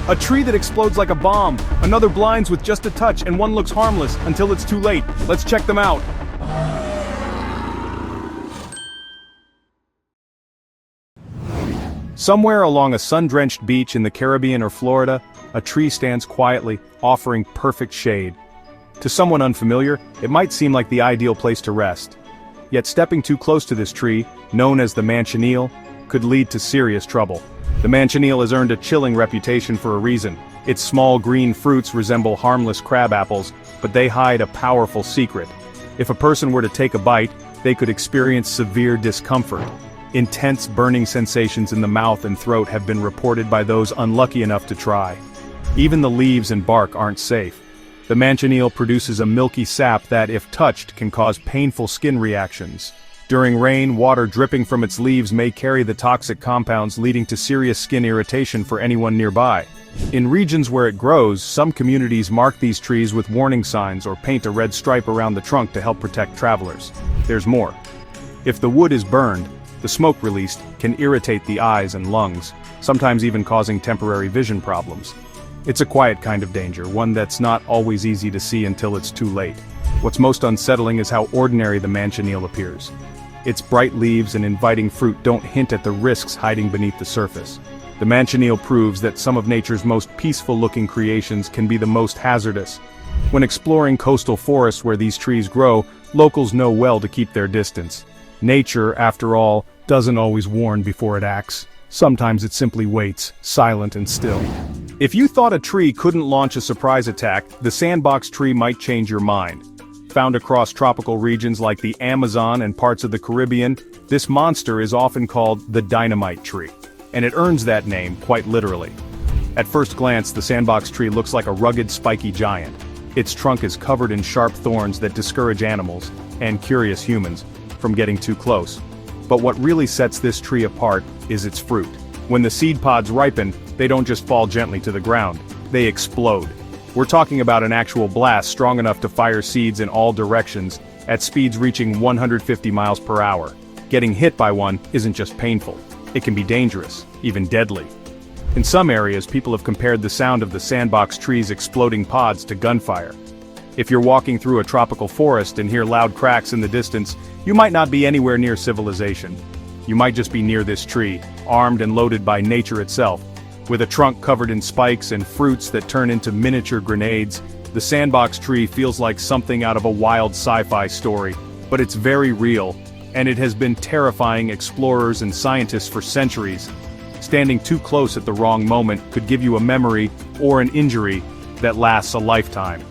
A tree that explodes like a bomb, another blinds with just a touch, and one looks harmless until it's too late. Let's check them out. Somewhere along a sun-drenched beach in the Caribbean or Florida, a tree stands quietly, offering perfect shade. To someone unfamiliar, it might seem like the ideal place to rest. Yet stepping too close to this tree, known as the manchineel, could lead to serious trouble. The manchineel has earned a chilling reputation for a reason. Its small green fruits resemble harmless crab apples, but they hide a powerful secret. If a person were to take a bite, they could experience severe discomfort. Intense burning sensations in the mouth and throat have been reported by those unlucky enough to try. Even the leaves and bark aren't safe. The manchineel produces a milky sap that, if touched, can cause painful skin reactions. During rain, water dripping from its leaves may carry the toxic compounds, leading to serious skin irritation for anyone nearby. In regions where it grows, some communities mark these trees with warning signs or paint a red stripe around the trunk to help protect travelers. There's more. If the wood is burned, the smoke released can irritate the eyes and lungs, sometimes even causing temporary vision problems. It's a quiet kind of danger, one that's not always easy to see until it's too late. What's most unsettling is how ordinary the manchineel appears. Its bright leaves and inviting fruit don't hint at the risks hiding beneath the surface. The manchineel proves that some of nature's most peaceful-looking creations can be the most hazardous. When exploring coastal forests where these trees grow, locals know well to keep their distance. Nature, after all, doesn't always warn before it acts. Sometimes it simply waits, silent and still. If you thought a tree couldn't launch a surprise attack, the sandbox tree might change your mind. Found across tropical regions like the Amazon and parts of the Caribbean, this monster is often called the dynamite tree. And it earns that name quite literally. At first glance, the sandbox tree looks like a rugged, spiky giant. Its trunk is covered in sharp thorns that discourage animals, and curious humans, from getting too close. But what really sets this tree apart is its fruit. When the seed pods ripen, they don't just fall gently to the ground, they explode. We're talking about an actual blast strong enough to fire seeds in all directions, at speeds reaching 150 miles per hour. Getting hit by one isn't just painful, it can be dangerous, even deadly. In some areas, people have compared the sound of the sandbox tree's exploding pods to gunfire. If you're walking through a tropical forest and hear loud cracks in the distance, you might not be anywhere near civilization. You might just be near this tree, armed and loaded by nature itself. With a trunk covered in spikes and fruits that turn into miniature grenades, the sandbox tree feels like something out of a wild sci-fi story, but it's very real, and it has been terrifying explorers and scientists for centuries. Standing too close at the wrong moment could give you a memory or an injury that lasts a lifetime.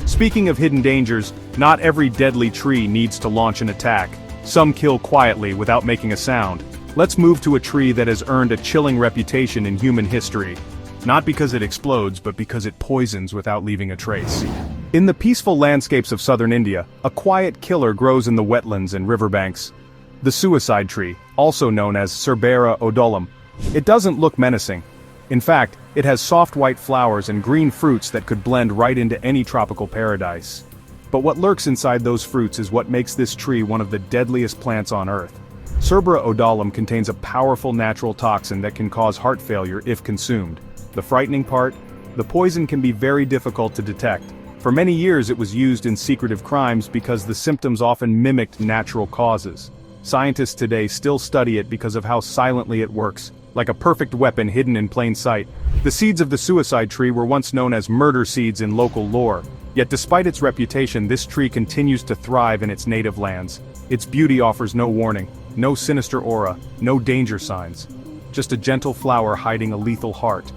Speaking of hidden dangers, not every deadly tree needs to launch an attack. Some kill quietly without making a sound. Let's move to a tree that has earned a chilling reputation in human history. Not because it explodes, but because it poisons without leaving a trace. In the peaceful landscapes of southern India, a quiet killer grows in the wetlands and riverbanks. The suicide tree, also known as Cerbera odolum. It doesn't look menacing. In fact, it has soft white flowers and green fruits that could blend right into any tropical paradise. But what lurks inside those fruits is what makes this tree one of the deadliest plants on Earth. Cerbera odolum contains a powerful natural toxin that can cause heart failure if consumed. The frightening part? The poison can be very difficult to detect. For many years it was used in secretive crimes because the symptoms often mimicked natural causes. Scientists today still study it because of how silently it works, like a perfect weapon hidden in plain sight. The seeds of the suicide tree were once known as murder seeds in local lore. Yet despite its reputation, this tree continues to thrive in its native lands. Its beauty offers no warning, no sinister aura, no danger signs. Just a gentle flower hiding a lethal heart.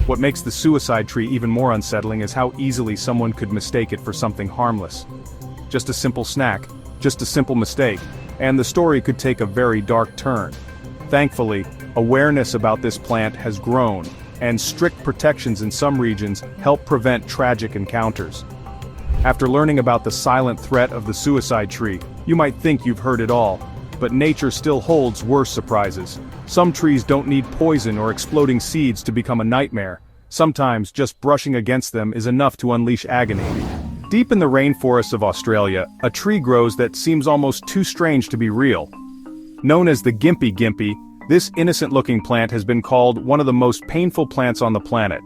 What makes the suicide tree even more unsettling is how easily someone could mistake it for something harmless. Just a simple snack, just a simple mistake, and the story could take a very dark turn. Thankfully, awareness about this plant has grown, and strict protections in some regions help prevent tragic encounters. After learning about the silent threat of the suicide tree, you might think you've heard it all, but nature still holds worse surprises. Some trees don't need poison or exploding seeds to become a nightmare. Sometimes just brushing against them is enough to unleash agony. Deep in the rainforests of Australia, a tree grows that seems almost too strange to be real. Known as the gimpy, this innocent-looking plant has been called one of the most painful plants on the planet.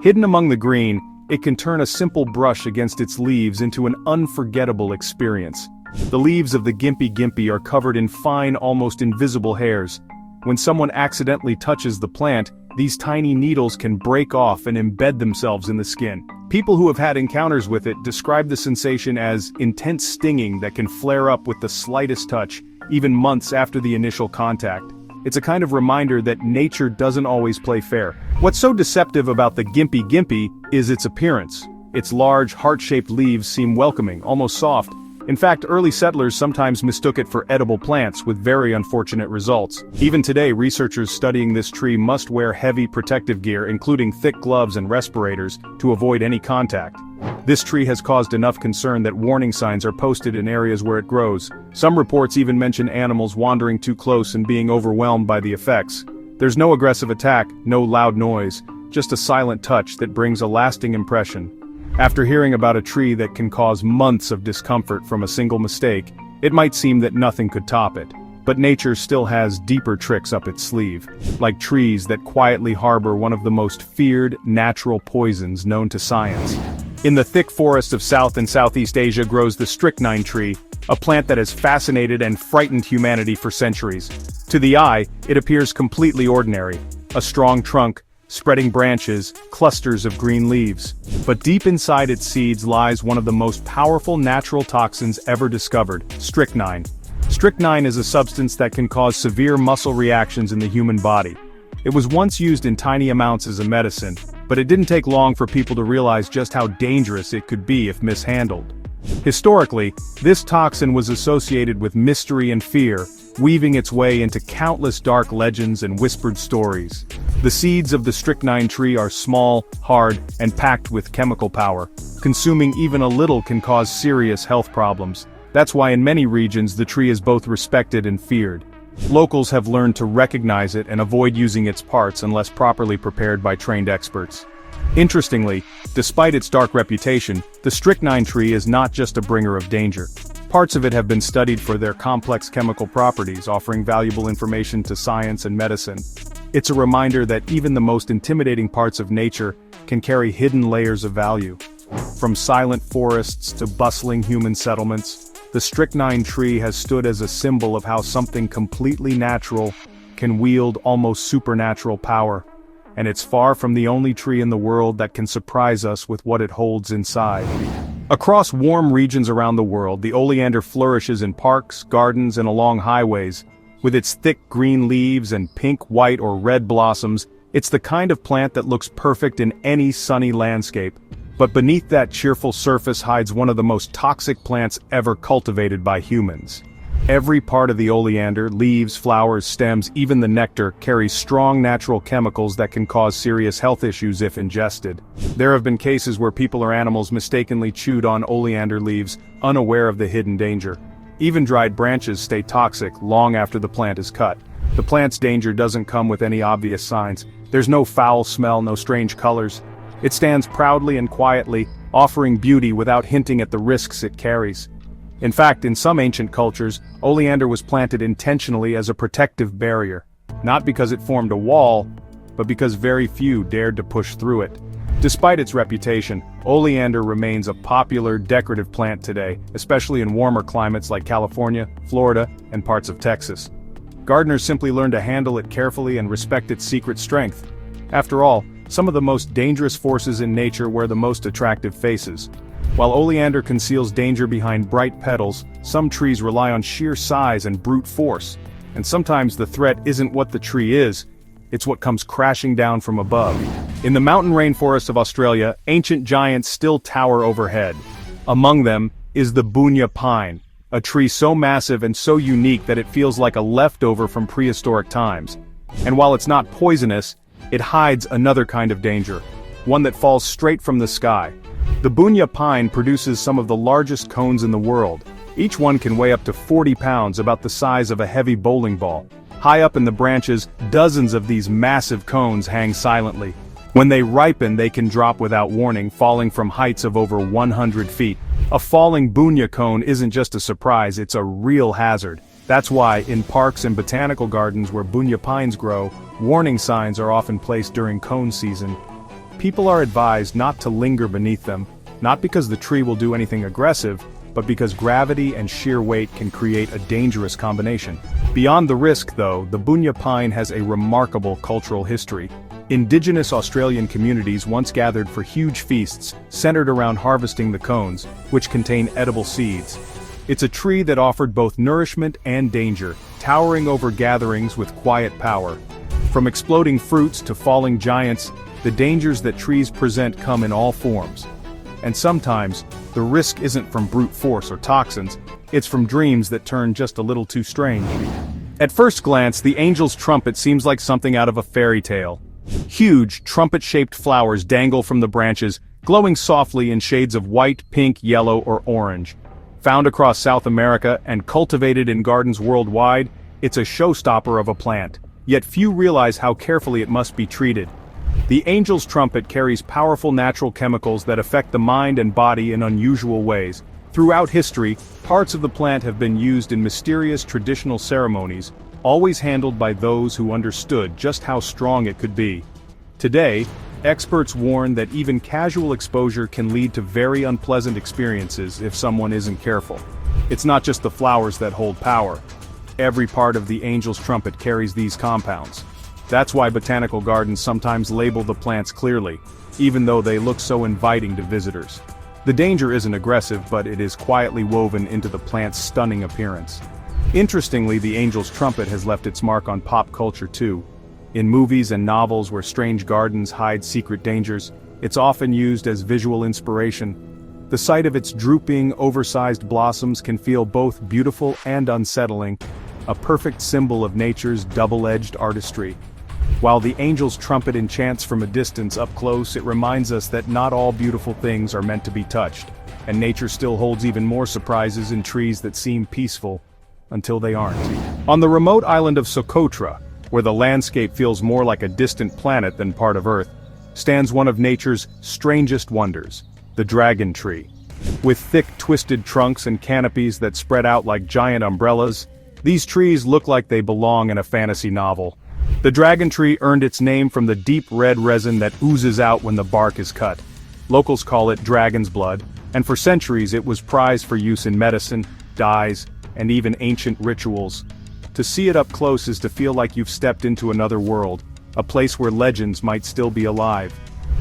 Hidden among the green, it can turn a simple brush against its leaves into an unforgettable experience. The leaves of the gimpy gimpy are covered in fine, almost invisible hairs. When someone accidentally touches the plant, these tiny needles can break off and embed themselves in the skin. People who have had encounters with it describe the sensation as intense stinging that can flare up with the slightest touch, even months after the initial contact. It's a kind of reminder that nature doesn't always play fair. What's so deceptive about the gimpy gimpy is its appearance. Its large, heart-shaped leaves seem welcoming, almost soft. In fact, early settlers sometimes mistook it for edible plants, with very unfortunate results. Even today, researchers studying this tree must wear heavy protective gear, including thick gloves and respirators, to avoid any contact. This tree has caused enough concern that warning signs are posted in areas where it grows. Some reports even mention animals wandering too close and being overwhelmed by the effects. There's no aggressive attack, no loud noise, just a silent touch that brings a lasting impression. After hearing about a tree that can cause months of discomfort from a single mistake, it might seem that nothing could top it. But nature still has deeper tricks up its sleeve, like trees that quietly harbor one of the most feared natural poisons known to science. In the thick forest of South and Southeast Asia grows the strychnine tree, a plant that has fascinated and frightened humanity for centuries. To the eye, it appears completely ordinary, a strong trunk, spreading branches, clusters of green leaves. But deep inside its seeds lies one of the most powerful natural toxins ever discovered, strychnine. Strychnine is a substance that can cause severe muscle reactions in the human body. It was once used in tiny amounts as a medicine, but it didn't take long for people to realize just how dangerous it could be if mishandled. Historically, this toxin was associated with mystery and fear, weaving its way into countless dark legends and whispered stories. The seeds of the strychnine tree are small, hard, and packed with chemical power. Consuming even a little can cause serious health problems. That's why in many regions the tree is both respected and feared. Locals have learned to recognize it and avoid using its parts unless properly prepared by trained experts. Interestingly, despite its dark reputation, the strychnine tree is not just a bringer of danger. Parts of it have been studied for their complex chemical properties, offering valuable information to science and medicine. It's a reminder that even the most intimidating parts of nature can carry hidden layers of value. From silent forests to bustling human settlements, the strychnine tree has stood as a symbol of how something completely natural can wield almost supernatural power. And it's far from the only tree in the world that can surprise us with what it holds inside. Across warm regions around the world, the oleander flourishes in parks, gardens, and along highways. With its thick green leaves and pink, white, or red blossoms, it's the kind of plant that looks perfect in any sunny landscape. But beneath that cheerful surface hides one of the most toxic plants ever cultivated by humans. Every part of the oleander, leaves, flowers, stems, even the nectar, carries strong natural chemicals that can cause serious health issues if ingested. There have been cases where people or animals mistakenly chewed on oleander leaves, unaware of the hidden danger. Even dried branches stay toxic long after the plant is cut. The plant's danger doesn't come with any obvious signs. There's no foul smell, no strange colors. It stands proudly and quietly, offering beauty without hinting at the risks it carries. In fact, in some ancient cultures, oleander was planted intentionally as a protective barrier. Not because it formed a wall, but because very few dared to push through it. Despite its reputation, oleander remains a popular decorative plant today, especially in warmer climates like California, Florida, and parts of Texas. Gardeners simply learn to handle it carefully and respect its secret strength. After all, some of the most dangerous forces in nature wear the most attractive faces. While oleander conceals danger behind bright petals, some trees rely on sheer size and brute force. And sometimes the threat isn't what the tree is, it's what comes crashing down from above. In the mountain rainforests of Australia, ancient giants still tower overhead. Among them is the bunya pine, a tree so massive and so unique that it feels like a leftover from prehistoric times. And while it's not poisonous, it hides another kind of danger, one that falls straight from the sky. The bunya pine produces some of the largest cones in the world. Each one can weigh up to 40 pounds, about the size of a heavy bowling ball. High up in the branches, dozens of these massive cones hang silently. When they ripen, they can drop without warning, falling from heights of over 100 feet. A falling bunya cone isn't just a surprise, it's a real hazard. That's why, in parks and botanical gardens where bunya pines grow, warning signs are often placed during cone season. People are advised not to linger beneath them, not because the tree will do anything aggressive, but because gravity and sheer weight can create a dangerous combination. Beyond the risk, though, the bunya pine has a remarkable cultural history. Indigenous Australian communities once gathered for huge feasts, centered around harvesting the cones, which contain edible seeds. It's a tree that offered both nourishment and danger, towering over gatherings with quiet power. From exploding fruits to falling giants, the dangers that trees present come in all forms. And sometimes, the risk isn't from brute force or toxins, it's from dreams that turn just a little too strange. At first glance, the angel's trumpet seems like something out of a fairy tale. Huge, trumpet-shaped flowers dangle from the branches, glowing softly in shades of white, pink, yellow, or orange. Found across South America and cultivated in gardens worldwide, it's a showstopper of a plant. Yet few realize how carefully it must be treated. The angel's trumpet carries powerful natural chemicals that affect the mind and body in unusual ways. Throughout history, parts of the plant have been used in mysterious traditional ceremonies, always handled by those who understood just how strong it could be. Today, experts warn that even casual exposure can lead to very unpleasant experiences if someone isn't careful. It's not just the flowers that hold power. Every part of the angel's trumpet carries these compounds. That's why botanical gardens sometimes label the plants clearly, even though they look so inviting to visitors. The danger isn't aggressive, but it is quietly woven into the plant's stunning appearance. Interestingly, the angel's trumpet has left its mark on pop culture too. In movies and novels where strange gardens hide secret dangers, it's often used as visual inspiration. The sight of its drooping, oversized blossoms can feel both beautiful and unsettling, a perfect symbol of nature's double-edged artistry. While the angel's trumpet enchants from a distance, up close it reminds us that not all beautiful things are meant to be touched, and nature still holds even more surprises in trees that seem peaceful until they aren't. On the remote island of Socotra, where the landscape feels more like a distant planet than part of Earth, stands one of nature's strangest wonders, the dragon tree. With thick, twisted trunks and canopies that spread out like giant umbrellas, these trees look like they belong in a fantasy novel. The dragon tree earned its name from the deep red resin that oozes out when the bark is cut. Locals call it dragon's blood, and for centuries it was prized for use in medicine, dyes, and even ancient rituals. To see it up close is to feel like you've stepped into another world, a place where legends might still be alive.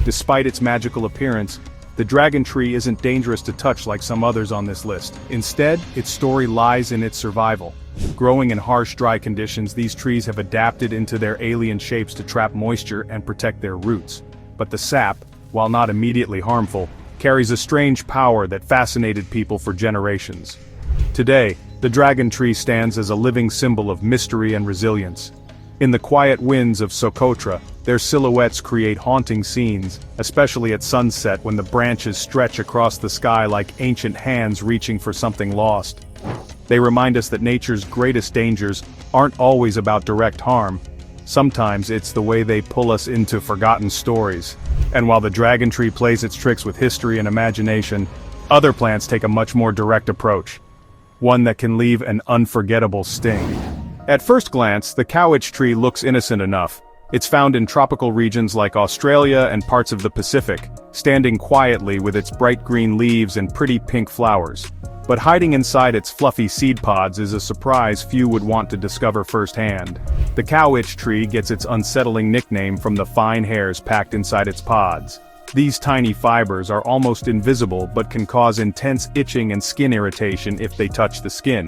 Despite its magical appearance, the dragon tree isn't dangerous to touch like some others on this list. Instead, its story lies in its survival. Growing in harsh, dry conditions, these trees have adapted into their alien shapes to trap moisture and protect their roots. But the sap, while not immediately harmful, carries a strange power that fascinated people for generations. Today, the dragon tree stands as a living symbol of mystery and resilience. In the quiet winds of Socotra, their silhouettes create haunting scenes, especially at sunset when the branches stretch across the sky like ancient hands reaching for something lost. They remind us that nature's greatest dangers aren't always about direct harm. Sometimes it's the way they pull us into forgotten stories. And while the dragon tree plays its tricks with history and imagination, other plants take a much more direct approach. One that can leave an unforgettable sting. At first glance, the cowitch tree looks innocent enough. It's found in tropical regions like Australia and parts of the Pacific, standing quietly with its bright green leaves and pretty pink flowers. But hiding inside its fluffy seed pods is a surprise few would want to discover firsthand. The cowitch tree gets its unsettling nickname from the fine hairs packed inside its pods. These tiny fibers are almost invisible but can cause intense itching and skin irritation if they touch the skin.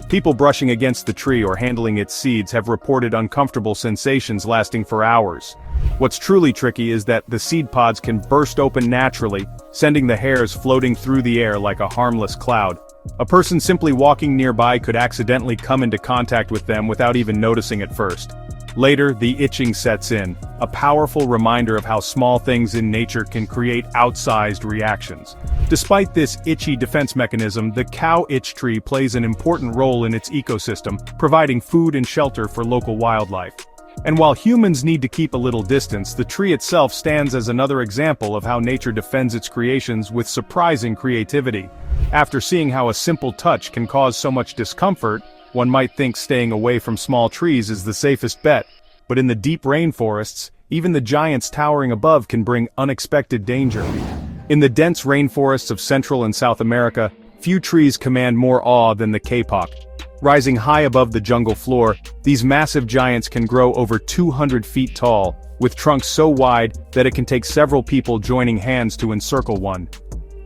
People brushing against the tree or handling its seeds have reported uncomfortable sensations lasting for hours. What's truly tricky is that the seed pods can burst open naturally, sending the hairs floating through the air like a harmless cloud. A person simply walking nearby could accidentally come into contact with them without even noticing at first. Later, the itching sets in, a powerful reminder of how small things in nature can create outsized reactions. Despite this itchy defense mechanism, the cow itch tree plays an important role in its ecosystem, providing food and shelter for local wildlife. And while humans need to keep a little distance, the tree itself stands as another example of how nature defends its creations with surprising creativity. After seeing how a simple touch can cause so much discomfort, one might think staying away from small trees is the safest bet. But in the deep rainforests, Even the giants towering above can bring unexpected danger. In the dense rainforests of Central and South America, few trees command more awe than the kapok. Rising high above the jungle floor, these massive giants can grow over 200 feet tall, with trunks so wide that it can take several people joining hands to encircle one.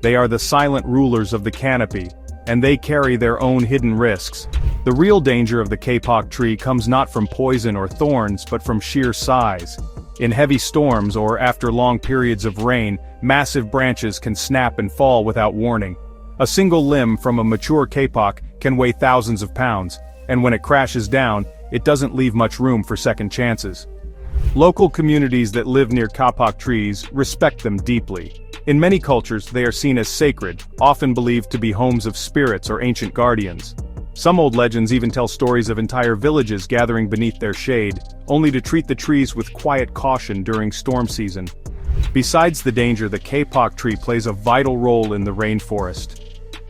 They are the silent rulers of the canopy, and they carry their own hidden risks. The real danger of the kapok tree comes not from poison or thorns but from sheer size. In heavy storms or after long periods of rain, massive branches can snap and fall without warning. A single limb from a mature kapok can weigh thousands of pounds, and when it crashes down, it doesn't leave much room for second chances. Local communities that live near kapok trees respect them deeply. In many cultures, they are seen as sacred, often believed to be homes of spirits or ancient guardians. Some old legends even tell stories of entire villages gathering beneath their shade, only to treat the trees with quiet caution during storm season. Besides the danger, the kapok tree plays a vital role in the rainforest.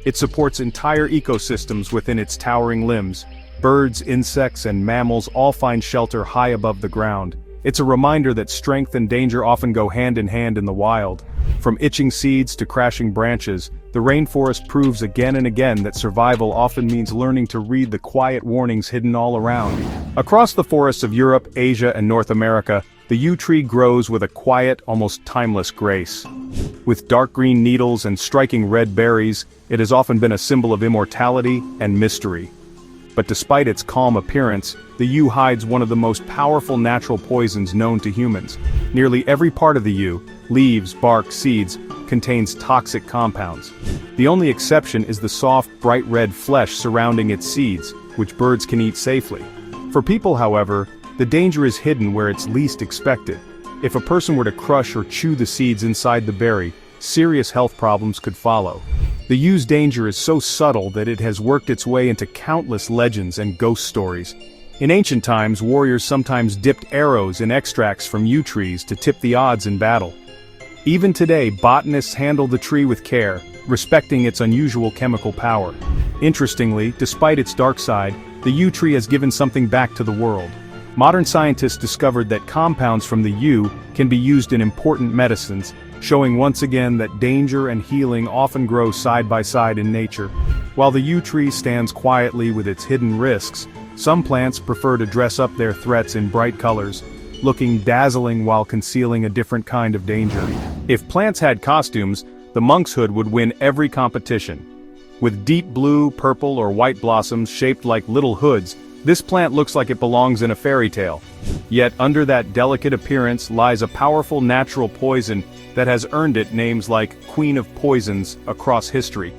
It supports entire ecosystems within its towering limbs. Birds, insects, and mammals all find shelter high above the ground. It's a reminder that strength and danger often go hand in hand in the wild. From itching seeds to crashing branches, the rainforest proves again and again that survival often means learning to read the quiet warnings hidden all around. Across the forests of Europe, Asia, and North America, the yew tree grows with a quiet, almost timeless grace. With dark green needles and striking red berries, it has often been a symbol of immortality and mystery. But despite its calm appearance, the yew hides one of the most powerful natural poisons known to humans. Nearly every part of the yew, leaves, bark, seeds, contains toxic compounds. The only exception is the soft, bright red flesh surrounding its seeds, which birds can eat safely. For people, however, the danger is hidden where it's least expected. If a person were to crush or chew the seeds inside the berry, serious health problems could follow. The yew's danger is so subtle that it has worked its way into countless legends and ghost stories. In ancient times, warriors sometimes dipped arrows in extracts from yew trees to tip the odds in battle. Even today, botanists handle the tree with care, respecting its unusual chemical power. Interestingly, despite its dark side, the yew tree has given something back to the world. Modern scientists discovered that compounds from the yew can be used in important medicines, showing once again that danger and healing often grow side by side in nature. While the yew tree stands quietly with its hidden risks, some plants prefer to dress up their threats in bright colors, looking dazzling while concealing a different kind of danger. If plants had costumes, the monk's hood would win every competition. With deep blue, purple, or white blossoms shaped like little hoods, this plant looks like it belongs in a fairy tale. Yet under that delicate appearance lies a powerful natural poison that has earned it names like Queen of Poisons across history.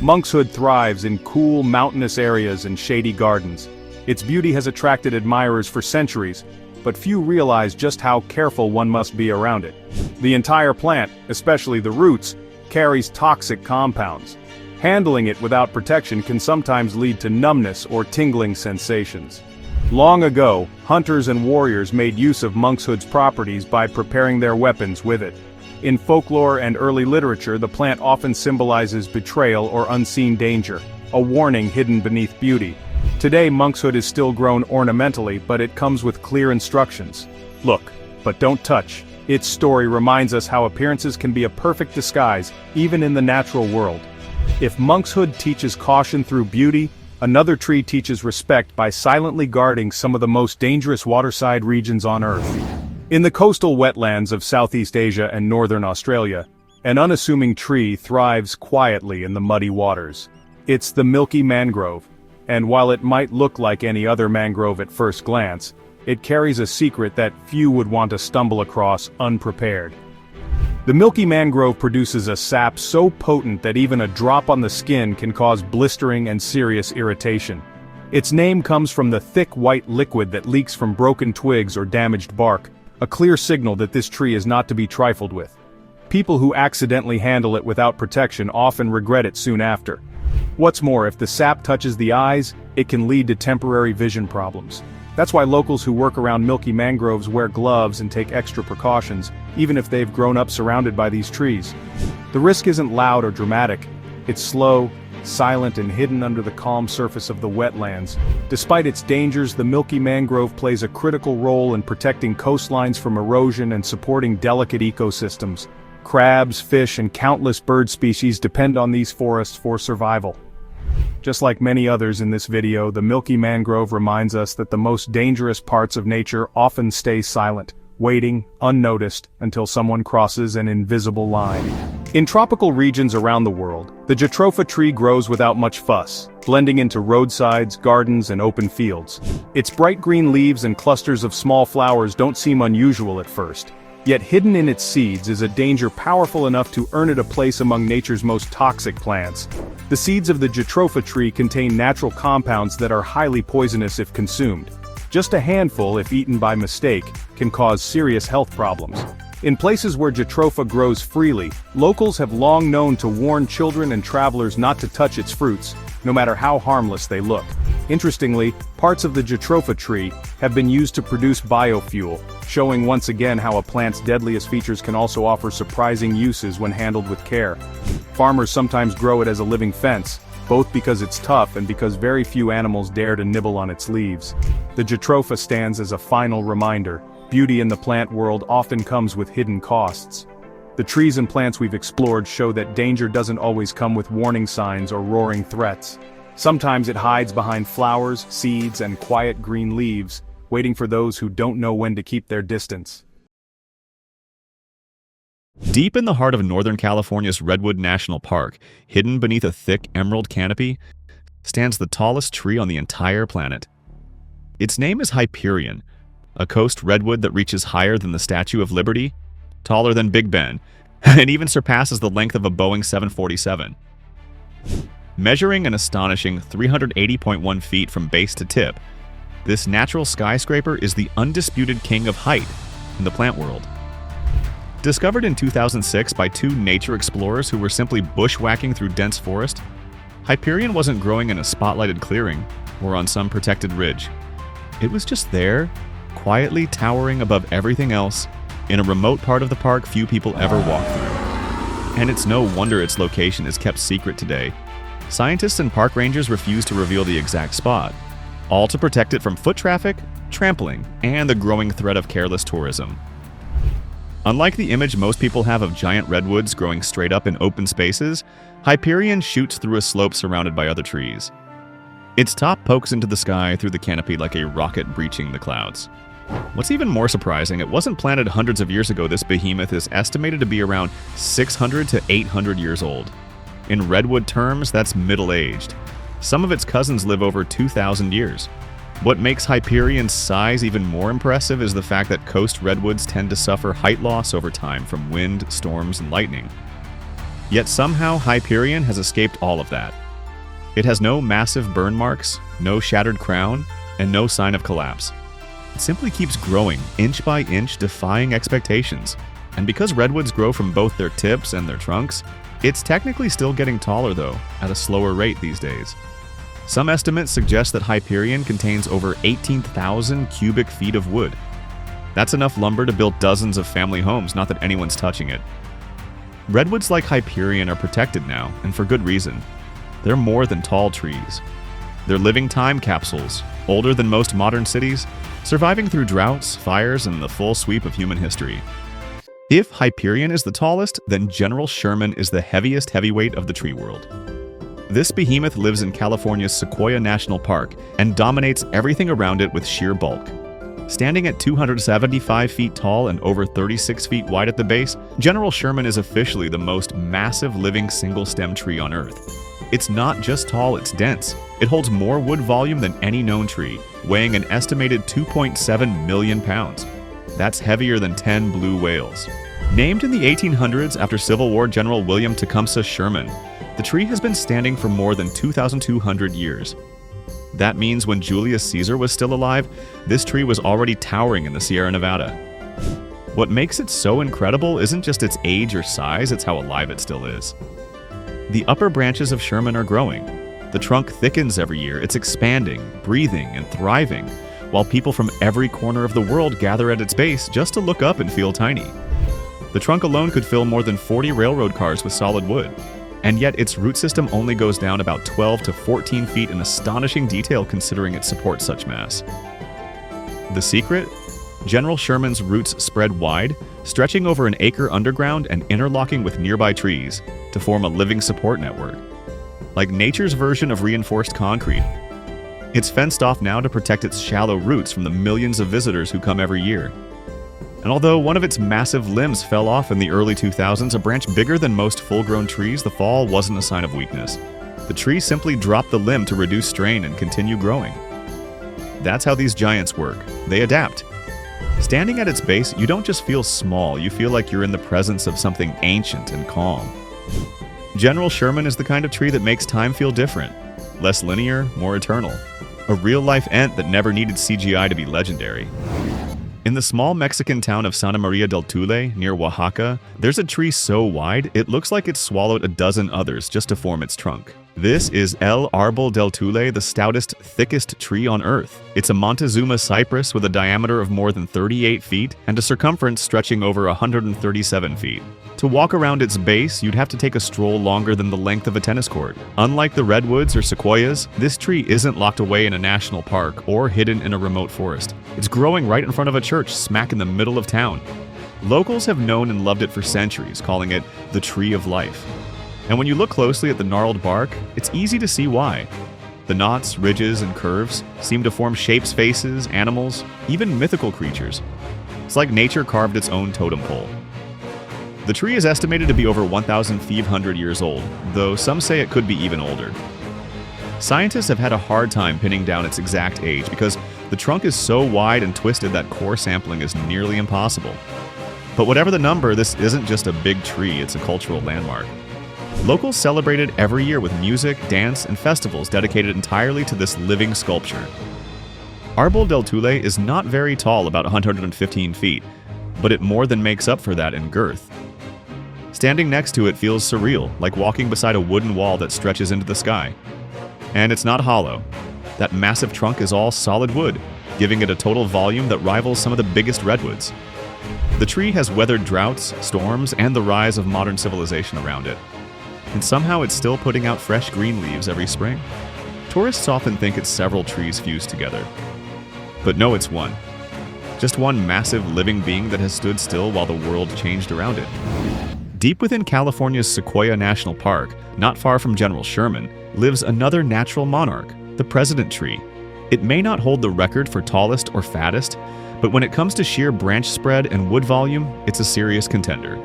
Monkshood thrives in cool, mountainous areas and shady gardens. Its beauty has attracted admirers for centuries, but few realize just how careful one must be around it. The entire plant, especially the roots, carries toxic compounds. Handling it without protection can sometimes lead to numbness or tingling sensations. Long ago, hunters and warriors made use of monkshood's properties by preparing their weapons with it. In folklore and early literature, the plant often symbolizes betrayal or unseen danger, a warning hidden beneath beauty. Today, monkshood is still grown ornamentally, but it comes with clear instructions. Look, but don't touch. Its story reminds us how appearances can be a perfect disguise, even in the natural world. If monkshood teaches caution through beauty, another tree teaches respect by silently guarding some of the most dangerous waterside regions on Earth. In the coastal wetlands of Southeast Asia and northern Australia, an unassuming tree thrives quietly in the muddy waters. It's the milky mangrove, and while it might look like any other mangrove at first glance, it carries a secret that few would want to stumble across unprepared. The milky mangrove produces a sap so potent that even a drop on the skin can cause blistering and serious irritation. Its name comes from the thick white liquid that leaks from broken twigs or damaged bark, a clear signal that this tree is not to be trifled with. People who accidentally handle it without protection often regret it soon after. What's more, if the sap touches the eyes, it can lead to temporary vision problems. That's why locals who work around milky mangroves wear gloves and take extra precautions, even if they've grown up surrounded by these trees. The risk isn't loud or dramatic. It's slow, silent and hidden under the calm surface of the wetlands. Despite its dangers, the milky mangrove plays a critical role in protecting coastlines from erosion and supporting delicate ecosystems. Crabs, fish, and countless bird species depend on these forests for survival. Just like many others in this video, the milky mangrove reminds us that the most dangerous parts of nature often stay silent, waiting, unnoticed, until someone crosses an invisible line. In tropical regions around the world, the jatropha tree grows without much fuss, blending into roadsides, gardens, and open fields. Its bright green leaves and clusters of small flowers don't seem unusual at first. Yet hidden in its seeds is a danger powerful enough to earn it a place among nature's most toxic plants. The seeds of the jatropha tree contain natural compounds that are highly poisonous if consumed. Just a handful, if eaten by mistake, can cause serious health problems. In places where jatropha grows freely, locals have long known to warn children and travelers not to touch its fruits, no matter how harmless they look. Interestingly, parts of the jatropha tree have been used to produce biofuel, showing once again how a plant's deadliest features can also offer surprising uses when handled with care. Farmers sometimes grow it as a living fence, both because it's tough and because very few animals dare to nibble on its leaves. The jatropha stands as a final reminder: beauty in the plant world often comes with hidden costs. The trees and plants we've explored show that danger doesn't always come with warning signs or roaring threats. Sometimes it hides behind flowers, seeds, and quiet green leaves, waiting for those who don't know when to keep their distance. Deep in the heart of Northern California's Redwood National Park, hidden beneath a thick emerald canopy, stands the tallest tree on the entire planet. Its name is Hyperion, a coast redwood that reaches higher than the Statue of Liberty, taller than Big Ben, and even surpasses the length of a Boeing 747. Measuring an astonishing 380.1 feet from base to tip, this natural skyscraper is the undisputed king of height in the plant world. Discovered in 2006 by two nature explorers who were simply bushwhacking through dense forest, Hyperion wasn't growing in a spotlighted clearing or on some protected ridge. It was just there, quietly towering above everything else, in a remote part of the park few people ever walk through. And it's no wonder its location is kept secret today. Scientists and park rangers refuse to reveal the exact spot, all to protect it from foot traffic, trampling, and the growing threat of careless tourism. Unlike the image most people have of giant redwoods growing straight up in open spaces, Hyperion shoots through a slope surrounded by other trees. Its top pokes into the sky through the canopy like a rocket breaching the clouds. What's even more surprising, it wasn't planted hundreds of years ago. This behemoth is estimated to be around 600 to 800 years old. In redwood terms, that's middle-aged. Some of its cousins live over 2,000 years. What makes Hyperion's size even more impressive is the fact that coast redwoods tend to suffer height loss over time from wind, storms, and lightning. Yet somehow Hyperion has escaped all of that. It has no massive burn marks, no shattered crown, and no sign of collapse. It simply keeps growing, inch by inch, defying expectations. And because redwoods grow from both their tips and their trunks, it's technically still getting taller though, at a slower rate these days. Some estimates suggest that Hyperion contains over 18,000 cubic feet of wood. That's enough lumber to build dozens of family homes, not that anyone's touching it. Redwoods like Hyperion are protected now, and for good reason. They're more than tall trees. They're living time capsules, older than most modern cities, surviving through droughts, fires, and the full sweep of human history. If Hyperion is the tallest, then General Sherman is the heaviest heavyweight of the tree world. This behemoth lives in California's Sequoia National Park and dominates everything around it with sheer bulk. Standing at 275 feet tall and over 36 feet wide at the base, General Sherman is officially the most massive living single-stem tree on Earth. It's not just tall, it's dense. It holds more wood volume than any known tree, weighing an estimated 2.7 million pounds. That's heavier than 10 blue whales. Named in the 1800s after Civil War General William Tecumseh Sherman, the tree has been standing for more than 2,200 years. That means when Julius Caesar was still alive, this tree was already towering in the Sierra Nevada. What makes it so incredible isn't just its age or size, it's how alive it still is. The upper branches of Sherman are growing. The trunk thickens every year, it's expanding, breathing, and thriving, while people from every corner of the world gather at its base just to look up and feel tiny. The trunk alone could fill more than 40 railroad cars with solid wood. and yet its root system only goes down about 12 to 14 feet in astonishing detail considering it supports such mass. The secret? General Sherman's roots spread wide, stretching over an acre underground and interlocking with nearby trees to form a living support network. Like nature's version of reinforced concrete. It's fenced off now to protect its shallow roots from the millions of visitors who come every year. And although one of its massive limbs fell off in the early 2000s, a branch bigger than most full-grown trees, the fall wasn't a sign of weakness. The tree simply dropped the limb to reduce strain and continue growing. That's how these giants work. They adapt. Standing at its base, you don't just feel small, you feel like you're in the presence of something ancient and calm. General Sherman is the kind of tree that makes time feel different. Less linear, more eternal. A real-life ent that never needed CGI to be legendary. In the small Mexican town of Santa Maria del Tule, near Oaxaca, there's a tree so wide, it looks like it swallowed a dozen others just to form its trunk. This is El Árbol del Tule, the stoutest, thickest tree on Earth. It's a Montezuma cypress with a diameter of more than 38 feet and a circumference stretching over 137 feet. To walk around its base, you'd have to take a stroll longer than the length of a tennis court. Unlike the redwoods or sequoias, this tree isn't locked away in a national park or hidden in a remote forest. It's growing right in front of a church, smack in the middle of town. Locals have known and loved it for centuries, calling it the Tree of Life. And when you look closely at the gnarled bark, it's easy to see why. The knots, ridges, and curves seem to form shapes, faces, animals, even mythical creatures. It's like nature carved its own totem pole. The tree is estimated to be over 1,500 years old, though some say it could be even older. Scientists have had a hard time pinning down its exact age because the trunk is so wide and twisted that core sampling is nearly impossible. But whatever the number, this isn't just a big tree, it's a cultural landmark. Locals celebrate it every year with music, dance, and festivals dedicated entirely to this living sculpture. Árbol del Tule is not very tall, about 115 feet, but it more than makes up for that in girth. Standing next to it feels surreal, like walking beside a wooden wall that stretches into the sky. And it's not hollow. That massive trunk is all solid wood, giving it a total volume that rivals some of the biggest redwoods. The tree has weathered droughts, storms, and the rise of modern civilization around it. And somehow it's still putting out fresh green leaves every spring. Tourists often think it's several trees fused together. But no, it's one. Just one massive living being that has stood still while the world changed around it. Deep within California's Sequoia National Park, not far from General Sherman, lives another natural monarch, the president tree. It may not hold the record for tallest or fattest, but when it comes to sheer branch spread and wood volume, it's a serious contender.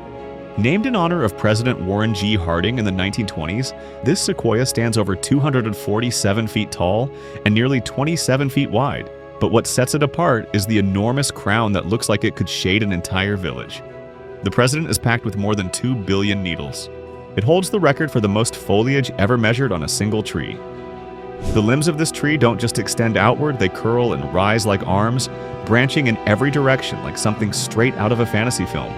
Named in honor of President Warren G. Harding in the 1920s, this sequoia stands over 247 feet tall and nearly 27 feet wide. But what sets it apart is the enormous crown that looks like it could shade an entire village. The president is packed with more than 2 billion needles. It holds the record for the most foliage ever measured on a single tree. The limbs of this tree don't just extend outward, they curl and rise like arms, branching in every direction like something straight out of a fantasy film.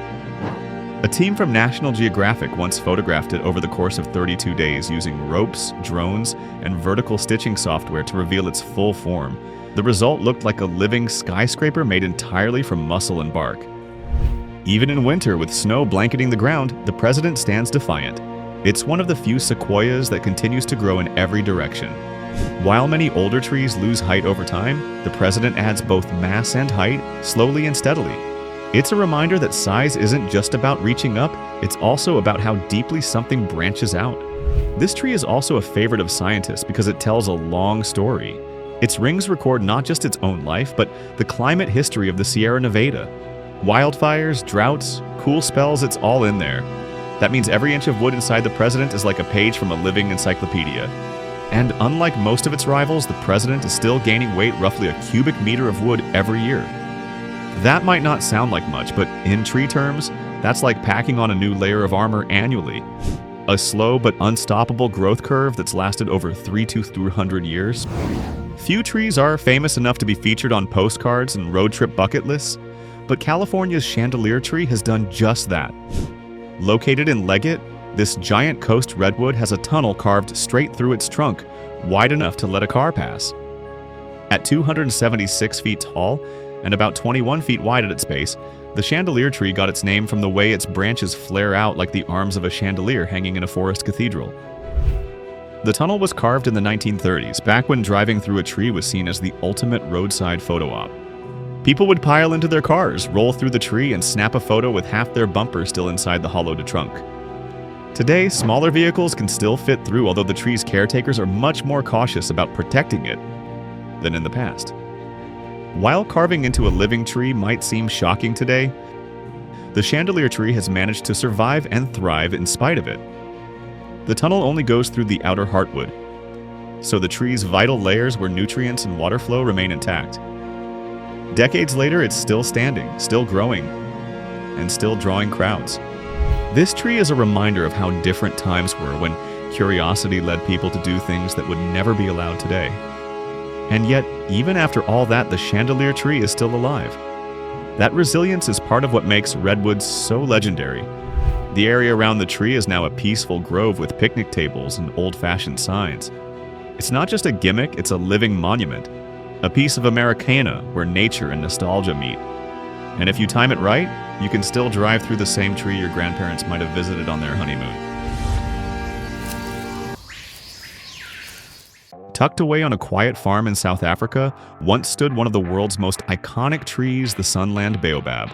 A team from National Geographic once photographed it over the course of 32 days using ropes, drones, and vertical stitching software to reveal its full form. The result looked like a living skyscraper made entirely from muscle and bark. Even in winter, with snow blanketing the ground, the president stands defiant. It's one of the few sequoias that continues to grow in every direction. While many older trees lose height over time, the president adds both mass and height, slowly and steadily. It's a reminder that size isn't just about reaching up, it's also about how deeply something branches out. This tree is also a favorite of scientists because it tells a long story. Its rings record not just its own life, but the climate history of the Sierra Nevada. Wildfires, droughts, cool spells, it's all in there. That means every inch of wood inside the president is like a page from a living encyclopedia. And unlike most of its rivals, the president is still gaining weight roughly a cubic meter of wood every year. That might not sound like much, but in tree terms, that's like packing on a new layer of armor annually. A slow but unstoppable growth curve that's lasted over 300 to 400 years. Few trees are famous enough to be featured on postcards and road trip bucket lists, but California's chandelier tree has done just that. Located in Leggett, this giant coast redwood has a tunnel carved straight through its trunk, wide enough to let a car pass. At 276 feet tall and about 21 feet wide at its base, The chandelier tree got its name from the way its branches flare out like the arms of a chandelier hanging in a forest cathedral. The tunnel was carved in the 1930s, back when driving through a tree was seen as the ultimate roadside photo op. People would pile into their cars, roll through the tree, and snap a photo with half their bumper still inside the hollowed trunk. Today, smaller vehicles can still fit through, although the tree's caretakers are much more cautious about protecting it than in the past. While carving into a living tree might seem shocking today, the chandelier tree has managed to survive and thrive in spite of it. The tunnel only goes through the outer heartwood, so the tree's vital layers where nutrients and water flow remain intact. Decades later, it's still standing, still growing, and still drawing crowds. This tree is a reminder of how different times were when curiosity led people to do things that would never be allowed today. And yet, even after all that, the chandelier tree is still alive. That resilience is part of what makes redwoods so legendary. The area around the tree is now a peaceful grove with picnic tables and old-fashioned signs. It's not just a gimmick, it's a living monument, a piece of Americana where nature and nostalgia meet. And if you time it right, you can still drive through the same tree your grandparents might have visited on their honeymoon. Tucked away on a quiet farm in South Africa, once stood one of the world's most iconic trees, the Sunland baobab.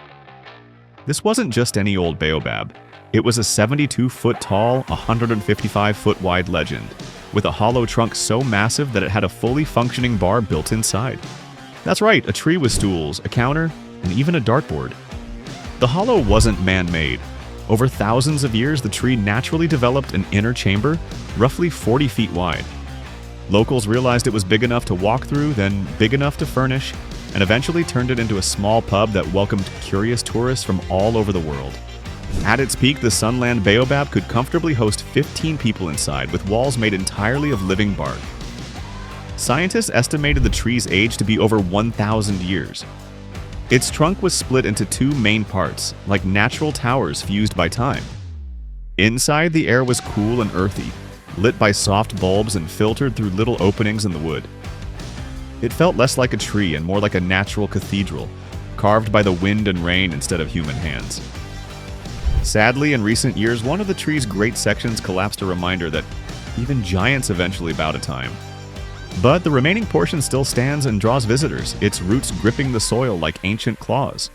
This wasn't just any old baobab. It was a 72-foot tall, 155-foot wide legend, with a hollow trunk so massive that it had a fully functioning bar built inside. That's right, a tree with stools, a counter, and even a dartboard. The hollow wasn't man-made. Over thousands of years, the tree naturally developed an inner chamber, roughly 40 feet wide. Locals realized it was big enough to walk through, then big enough to furnish, and eventually turned it into a small pub that welcomed curious tourists from all over the world. At its peak, the Sunland baobab could comfortably host 15 people inside, with walls made entirely of living bark. Scientists estimated the tree's age to be over 1,000 years. Its trunk was split into two main parts, like natural towers fused by time. Inside, the air was cool and earthy, lit by soft bulbs and filtered through little openings in the wood. It felt less like a tree and more like a natural cathedral, carved by the wind and rain instead of human hands. Sadly, in recent years, one of the tree's great sections collapsed, a reminder that even giants eventually bow to time. But the remaining portion still stands and draws visitors, its roots gripping the soil like ancient claws.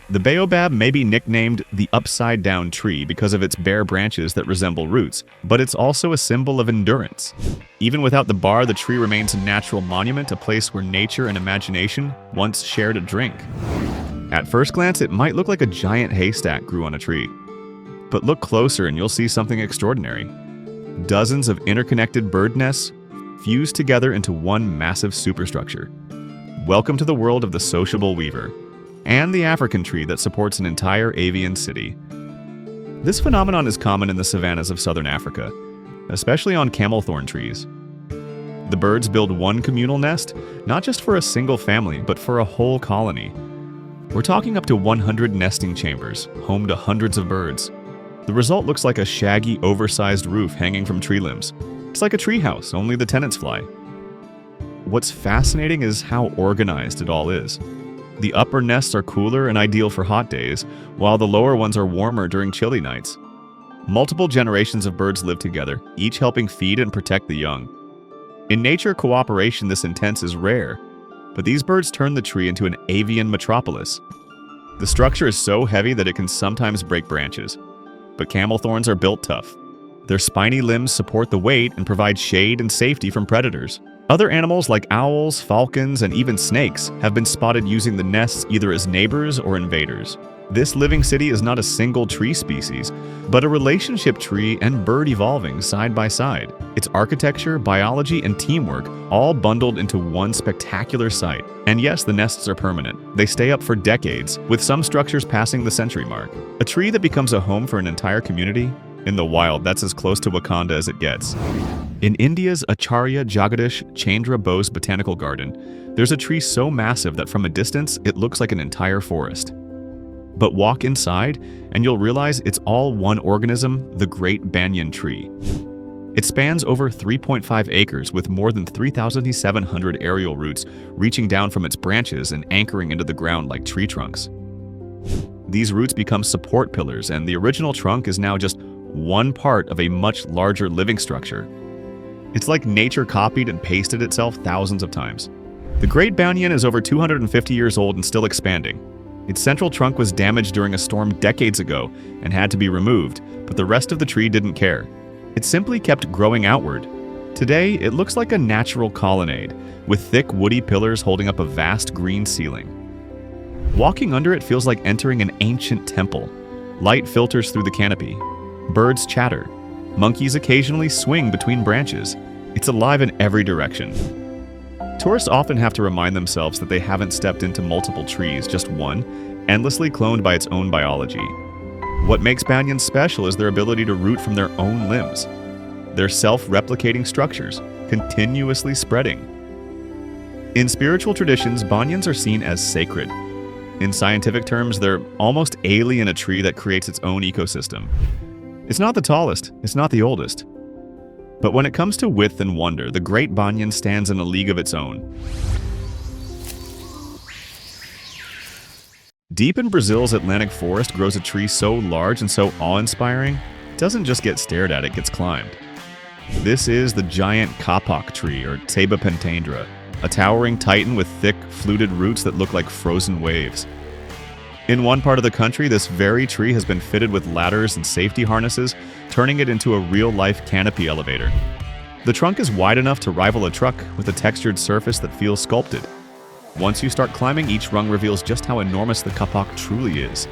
The baobab may be nicknamed the upside-down tree because of its bare branches that resemble roots, but it's also a symbol of endurance. Even without the bar, the tree remains a natural monument, a place where nature and imagination once shared a drink. At first glance, it might look like a giant haystack grew on a tree. But look closer and you'll see something extraordinary. Dozens of interconnected bird nests fused together into one massive superstructure. Welcome to the world of the sociable weaver, and the African tree that supports an entire avian city. This phenomenon is common in the savannas of southern Africa, especially on camelthorn trees. The birds build one communal nest, not just for a single family, but for a whole colony. We're talking up to 100 nesting chambers, home to hundreds of birds. The result looks like a shaggy, oversized roof hanging from tree limbs. It's like a treehouse, only the tenants fly. What's fascinating is how organized it all is. The upper nests are cooler and ideal for hot days, while the lower ones are warmer during chilly nights. Multiple generations of birds live together, each helping feed and protect the young. In nature, cooperation this intense is rare, but these birds turn the tree into an avian metropolis. The structure is so heavy that it can sometimes break branches, but camelthorns are built tough. Their spiny limbs support the weight and provide shade and safety from predators. Other animals like owls, falcons, and even snakes have been spotted using the nests either as neighbors or invaders. This living city is not a single tree species, but a relationship tree and bird evolving side by side. Its architecture, biology, and teamwork all bundled into one spectacular sight. And yes, the nests are permanent. They stay up for decades, with some structures passing the century mark. A tree that becomes a home for an entire community? In the wild, that's as close to Wakanda as it gets. In India's Acharya Jagadish Chandra Bose Botanical Garden, there's a tree so massive that from a distance, it looks like an entire forest. But walk inside, and you'll realize it's all one organism, the Great Banyan Tree. It spans over 3.5 acres with more than 3,700 aerial roots reaching down from its branches and anchoring into the ground like tree trunks. These roots become support pillars, and the original trunk is now just one part of a much larger living structure. It's like nature copied and pasted itself thousands of times. The Great Banyan is over 250 years old and still expanding. Its central trunk was damaged during a storm decades ago and had to be removed, but the rest of the tree didn't care. It simply kept growing outward. Today, it looks like a natural colonnade, with thick woody pillars holding up a vast green ceiling. Walking under it feels like entering an ancient temple. Light filters through the canopy. Birds chatter. Monkeys occasionally swing between branches. It's alive in every direction. Tourists often have to remind themselves that they haven't stepped into multiple trees, just one, endlessly cloned by its own biology. What makes banyans special is their ability to root from their own limbs. They're self-replicating structures, continuously spreading. In spiritual traditions, banyans are seen as sacred. In scientific terms, they're almost alien, a tree that creates its own ecosystem. It's not the tallest, it's not the oldest. But when it comes to width and wonder, the Great Banyan stands in a league of its own. Deep in Brazil's Atlantic forest grows a tree so large and so awe-inspiring, it doesn't just get stared at, it gets climbed. This is the giant kapok tree, or Ceiba pentandra, a towering titan with thick, fluted roots that look like frozen waves. In one part of the country, this very tree has been fitted with ladders and safety harnesses, turning it into a real-life canopy elevator. The trunk is wide enough to rival a truck, with a textured surface that feels sculpted. Once you start climbing, each rung reveals just how enormous the kapok truly is.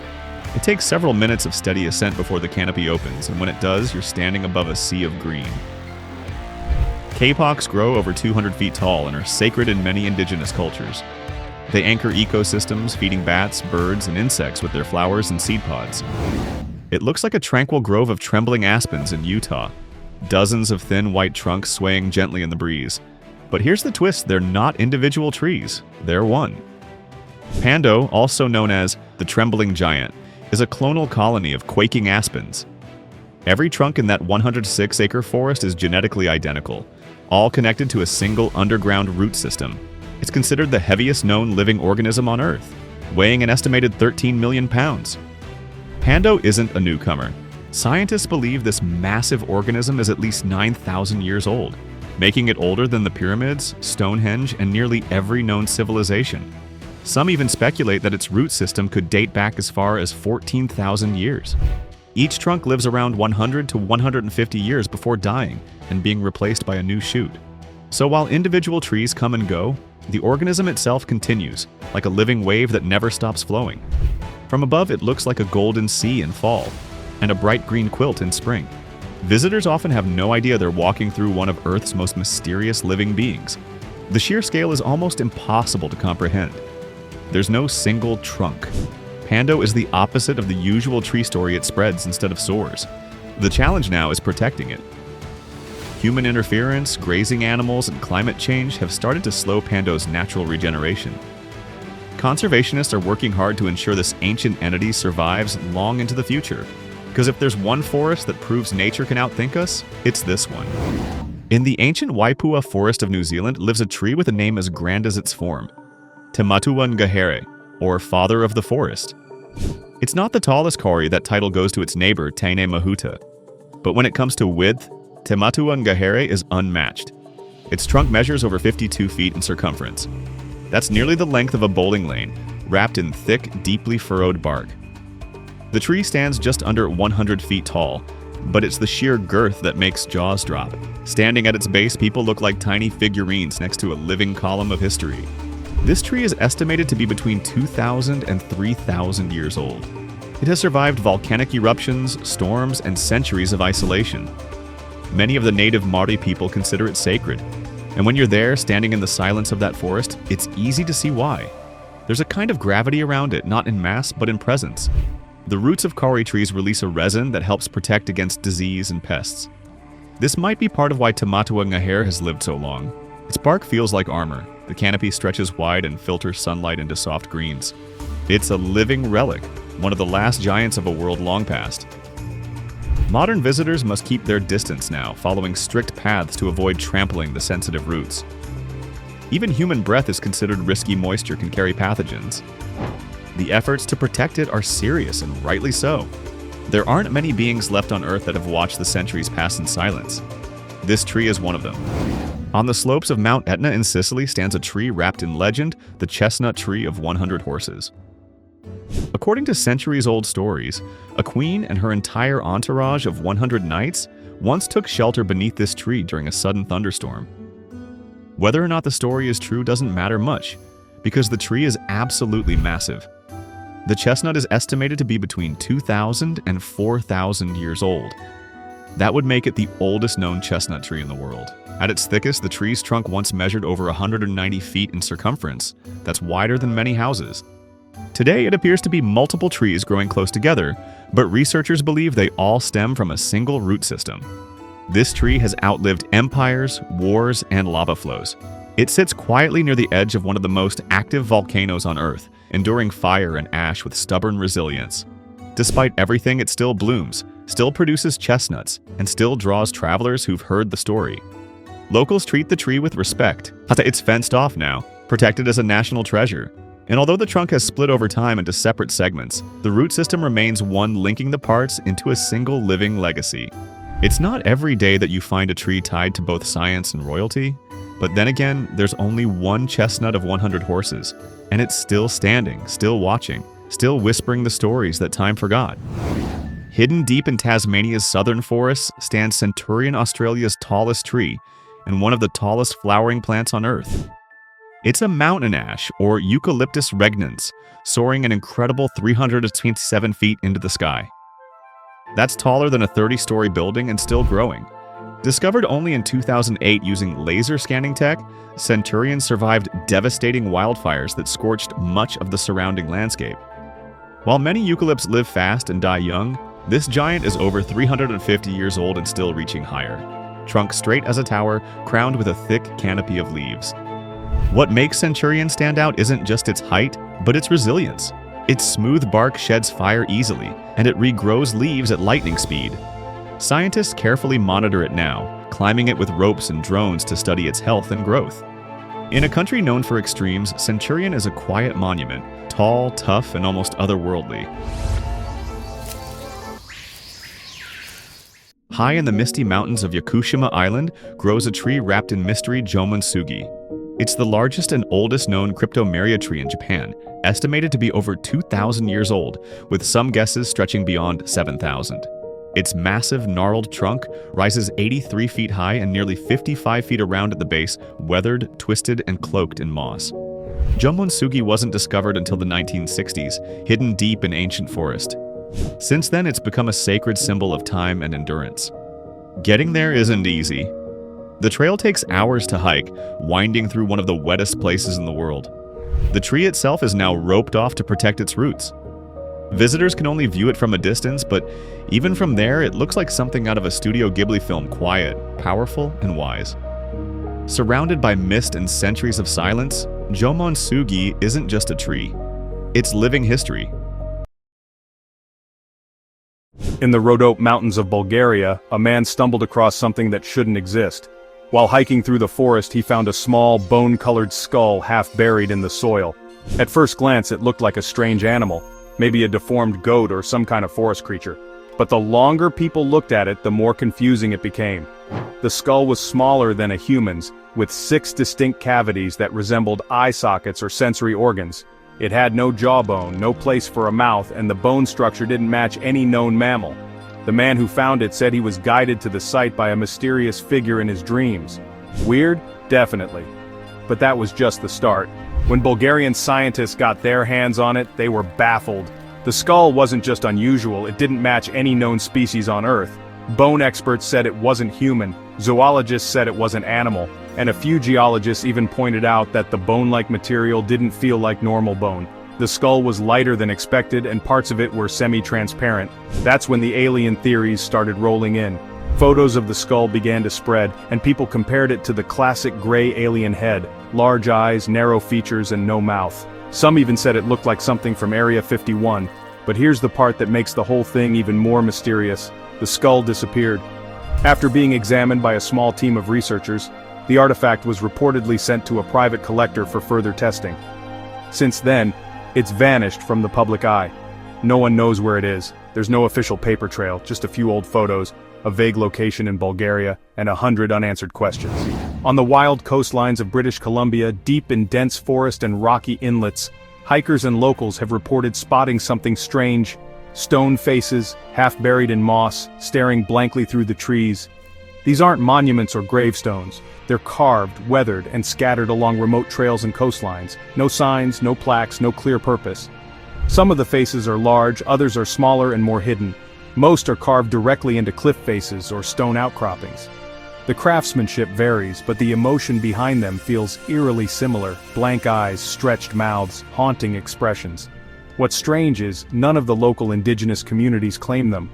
It takes several minutes of steady ascent before the canopy opens, and when it does, you're standing above a sea of green. Kapoks grow over 200 feet tall and are sacred in many indigenous cultures. They anchor ecosystems, feeding bats, birds, and insects with their flowers and seed pods. It looks like a tranquil grove of trembling aspens in Utah, dozens of thin white trunks swaying gently in the breeze. But here's the twist, they're not individual trees, they're one. Pando, also known as the trembling giant, is a clonal colony of quaking aspens. Every trunk in that 106-acre forest is genetically identical, all connected to a single underground root system. It's considered the heaviest known living organism on Earth, weighing an estimated 13 million pounds. Pando isn't a newcomer. Scientists believe this massive organism is at least 9,000 years old, making it older than the pyramids, Stonehenge, and nearly every known civilization. Some even speculate that its root system could date back as far as 14,000 years. Each trunk lives around 100 to 150 years before dying and being replaced by a new shoot. So while individual trees come and go, the organism itself continues, like a living wave that never stops flowing. From above, it looks like a golden sea in fall, and a bright green quilt in spring. Visitors often have no idea they're walking through one of Earth's most mysterious living beings. The sheer scale is almost impossible to comprehend. There's no single trunk. Pando is the opposite of the usual tree story, it spreads instead of soars. The challenge now is protecting it. Human interference, grazing animals, and climate change have started to slow Pando's natural regeneration. Conservationists are working hard to ensure this ancient entity survives long into the future. Because if there's one forest that proves nature can outthink us, it's this one. In the ancient Waipua forest of New Zealand lives a tree with a name as grand as its form, Te Matuangahere, or Father of the Forest. It's not the tallest kauri, that title goes to its neighbor, Taine Mahuta. But when it comes to width, Te Matuangahere is unmatched. Its trunk measures over 52 feet in circumference. That's nearly the length of a bowling lane, wrapped in thick, deeply furrowed bark. The tree stands just under 100 feet tall, but it's the sheer girth that makes jaws drop. Standing at its base, people look like tiny figurines next to a living column of history. This tree is estimated to be between 2,000 and 3,000 years old. It has survived volcanic eruptions, storms, and centuries of isolation. Many of the native Māori people consider it sacred, and when you're there, standing in the silence of that forest, it's easy to see why. There's a kind of gravity around it, not in mass, but in presence. The roots of kauri trees release a resin that helps protect against disease and pests. This might be part of why Te Matuangahere has lived so long. Its bark feels like armor. The canopy stretches wide and filters sunlight into soft greens. It's a living relic, one of the last giants of a world long past. Modern visitors must keep their distance now, following strict paths to avoid trampling the sensitive roots. Even human breath is considered risky. Moisture can carry pathogens. The efforts to protect it are serious, and rightly so. There aren't many beings left on Earth that have watched the centuries pass in silence. This tree is one of them. On the slopes of Mount Etna in Sicily stands a tree wrapped in legend, the chestnut tree of 100 horses. According to centuries-old stories, a queen and her entire entourage of 100 knights once took shelter beneath this tree during a sudden thunderstorm. Whether or not the story is true doesn't matter much, because the tree is absolutely massive. The chestnut is estimated to be between 2,000 and 4,000 years old. That would make it the oldest known chestnut tree in the world. At its thickest, the tree's trunk once measured over 190 feet in circumference. That's wider than many houses. Today, it appears to be multiple trees growing close together, but researchers believe they all stem from a single root system. This tree has outlived empires, wars, and lava flows. It sits quietly near the edge of one of the most active volcanoes on Earth, enduring fire and ash with stubborn resilience. Despite everything, it still blooms, still produces chestnuts, and still draws travelers who've heard the story. Locals treat the tree with respect. It's fenced off now, protected as a national treasure. And although the trunk has split over time into separate segments, the root system remains one linking the parts into a single living legacy. It's not every day that you find a tree tied to both science and royalty, but then again, there's only one chestnut of 100 horses, and it's still standing, still watching, still whispering the stories that time forgot. Hidden deep in Tasmania's southern forests stands Centurion, Australia's tallest tree, and one of the tallest flowering plants on Earth. It's a mountain ash, or Eucalyptus regnans, soaring an incredible 327 feet into the sky. That's taller than a 30-story building and still growing. Discovered only in 2008 using laser scanning tech, Centurion survived devastating wildfires that scorched much of the surrounding landscape. While many eucalypts live fast and die young, this giant is over 350 years old and still reaching higher. Trunk straight as a tower, crowned with a thick canopy of leaves. What makes Centurion stand out isn't just its height, but its resilience. Its smooth bark sheds fire easily, and it regrows leaves at lightning speed. Scientists carefully monitor it now, climbing it with ropes and drones to study its health and growth. In a country known for extremes, Centurion is a quiet monument, tall, tough, and almost otherworldly. High in the misty mountains of Yakushima Island grows a tree wrapped in mystery Jomonsugi. It's the largest and oldest known cryptomeria tree in Japan, estimated to be over 2,000 years old, with some guesses stretching beyond 7,000. Its massive, gnarled trunk rises 83 feet high and nearly 55 feet around at the base, weathered, twisted, and cloaked in moss. Jomonsugi wasn't discovered until the 1960s, hidden deep in ancient forest. Since then, it's become a sacred symbol of time and endurance. Getting there isn't easy. The trail takes hours to hike, winding through one of the wettest places in the world. The tree itself is now roped off to protect its roots. Visitors can only view it from a distance, but even from there, it looks like something out of a Studio Ghibli film, quiet, powerful, and wise. Surrounded by mist and centuries of silence, Jomonsugi isn't just a tree. It's living history. In the Rhodope Mountains of Bulgaria, a man stumbled across something that shouldn't exist. While hiking through the forest, he found a small, bone-colored skull half buried in the soil. At first glance, it looked like a strange animal, maybe a deformed goat or some kind of forest creature. But the longer people looked at it, the more confusing it became. The skull was smaller than a human's, with 6 distinct cavities that resembled eye sockets or sensory organs. It had no jawbone, no place for a mouth, and the bone structure didn't match any known mammal. The man who found it said he was guided to the site by a mysterious figure in his dreams. Weird? Definitely. But that was just the start. When Bulgarian scientists got their hands on it, they were baffled. The skull wasn't just unusual, it didn't match any known species on Earth. Bone experts said it wasn't human, zoologists said it wasn't animal, and a few geologists even pointed out that the bone-like material didn't feel like normal bone. The skull was lighter than expected and parts of it were semi-transparent. That's when the alien theories started rolling in. Photos of the skull began to spread, and people compared it to the classic gray alien head, large eyes, narrow features, and no mouth. Some even said it looked like something from Area 51. But here's the part that makes the whole thing even more mysterious. The skull disappeared. After being examined by a small team of researchers, the artifact was reportedly sent to a private collector for further testing. Since then, It's vanished from the public eye. No one knows where it is. There's no official paper trail, just a few old photos, a vague location in Bulgaria, and 100 unanswered questions. On the wild coastlines of British Columbia, deep in dense forest and rocky inlets, hikers and locals have reported spotting something strange. Stone faces, half buried in moss, staring blankly through the trees. These aren't monuments or gravestones. They're carved, weathered, and scattered along remote trails and coastlines. No signs, no plaques, no clear purpose. Some of the faces are large, others are smaller and more hidden. Most are carved directly into cliff faces or stone outcroppings. The craftsmanship varies, but the emotion behind them feels eerily similar: blank eyes, stretched mouths, haunting expressions. What's strange is, none of the local indigenous communities claim them,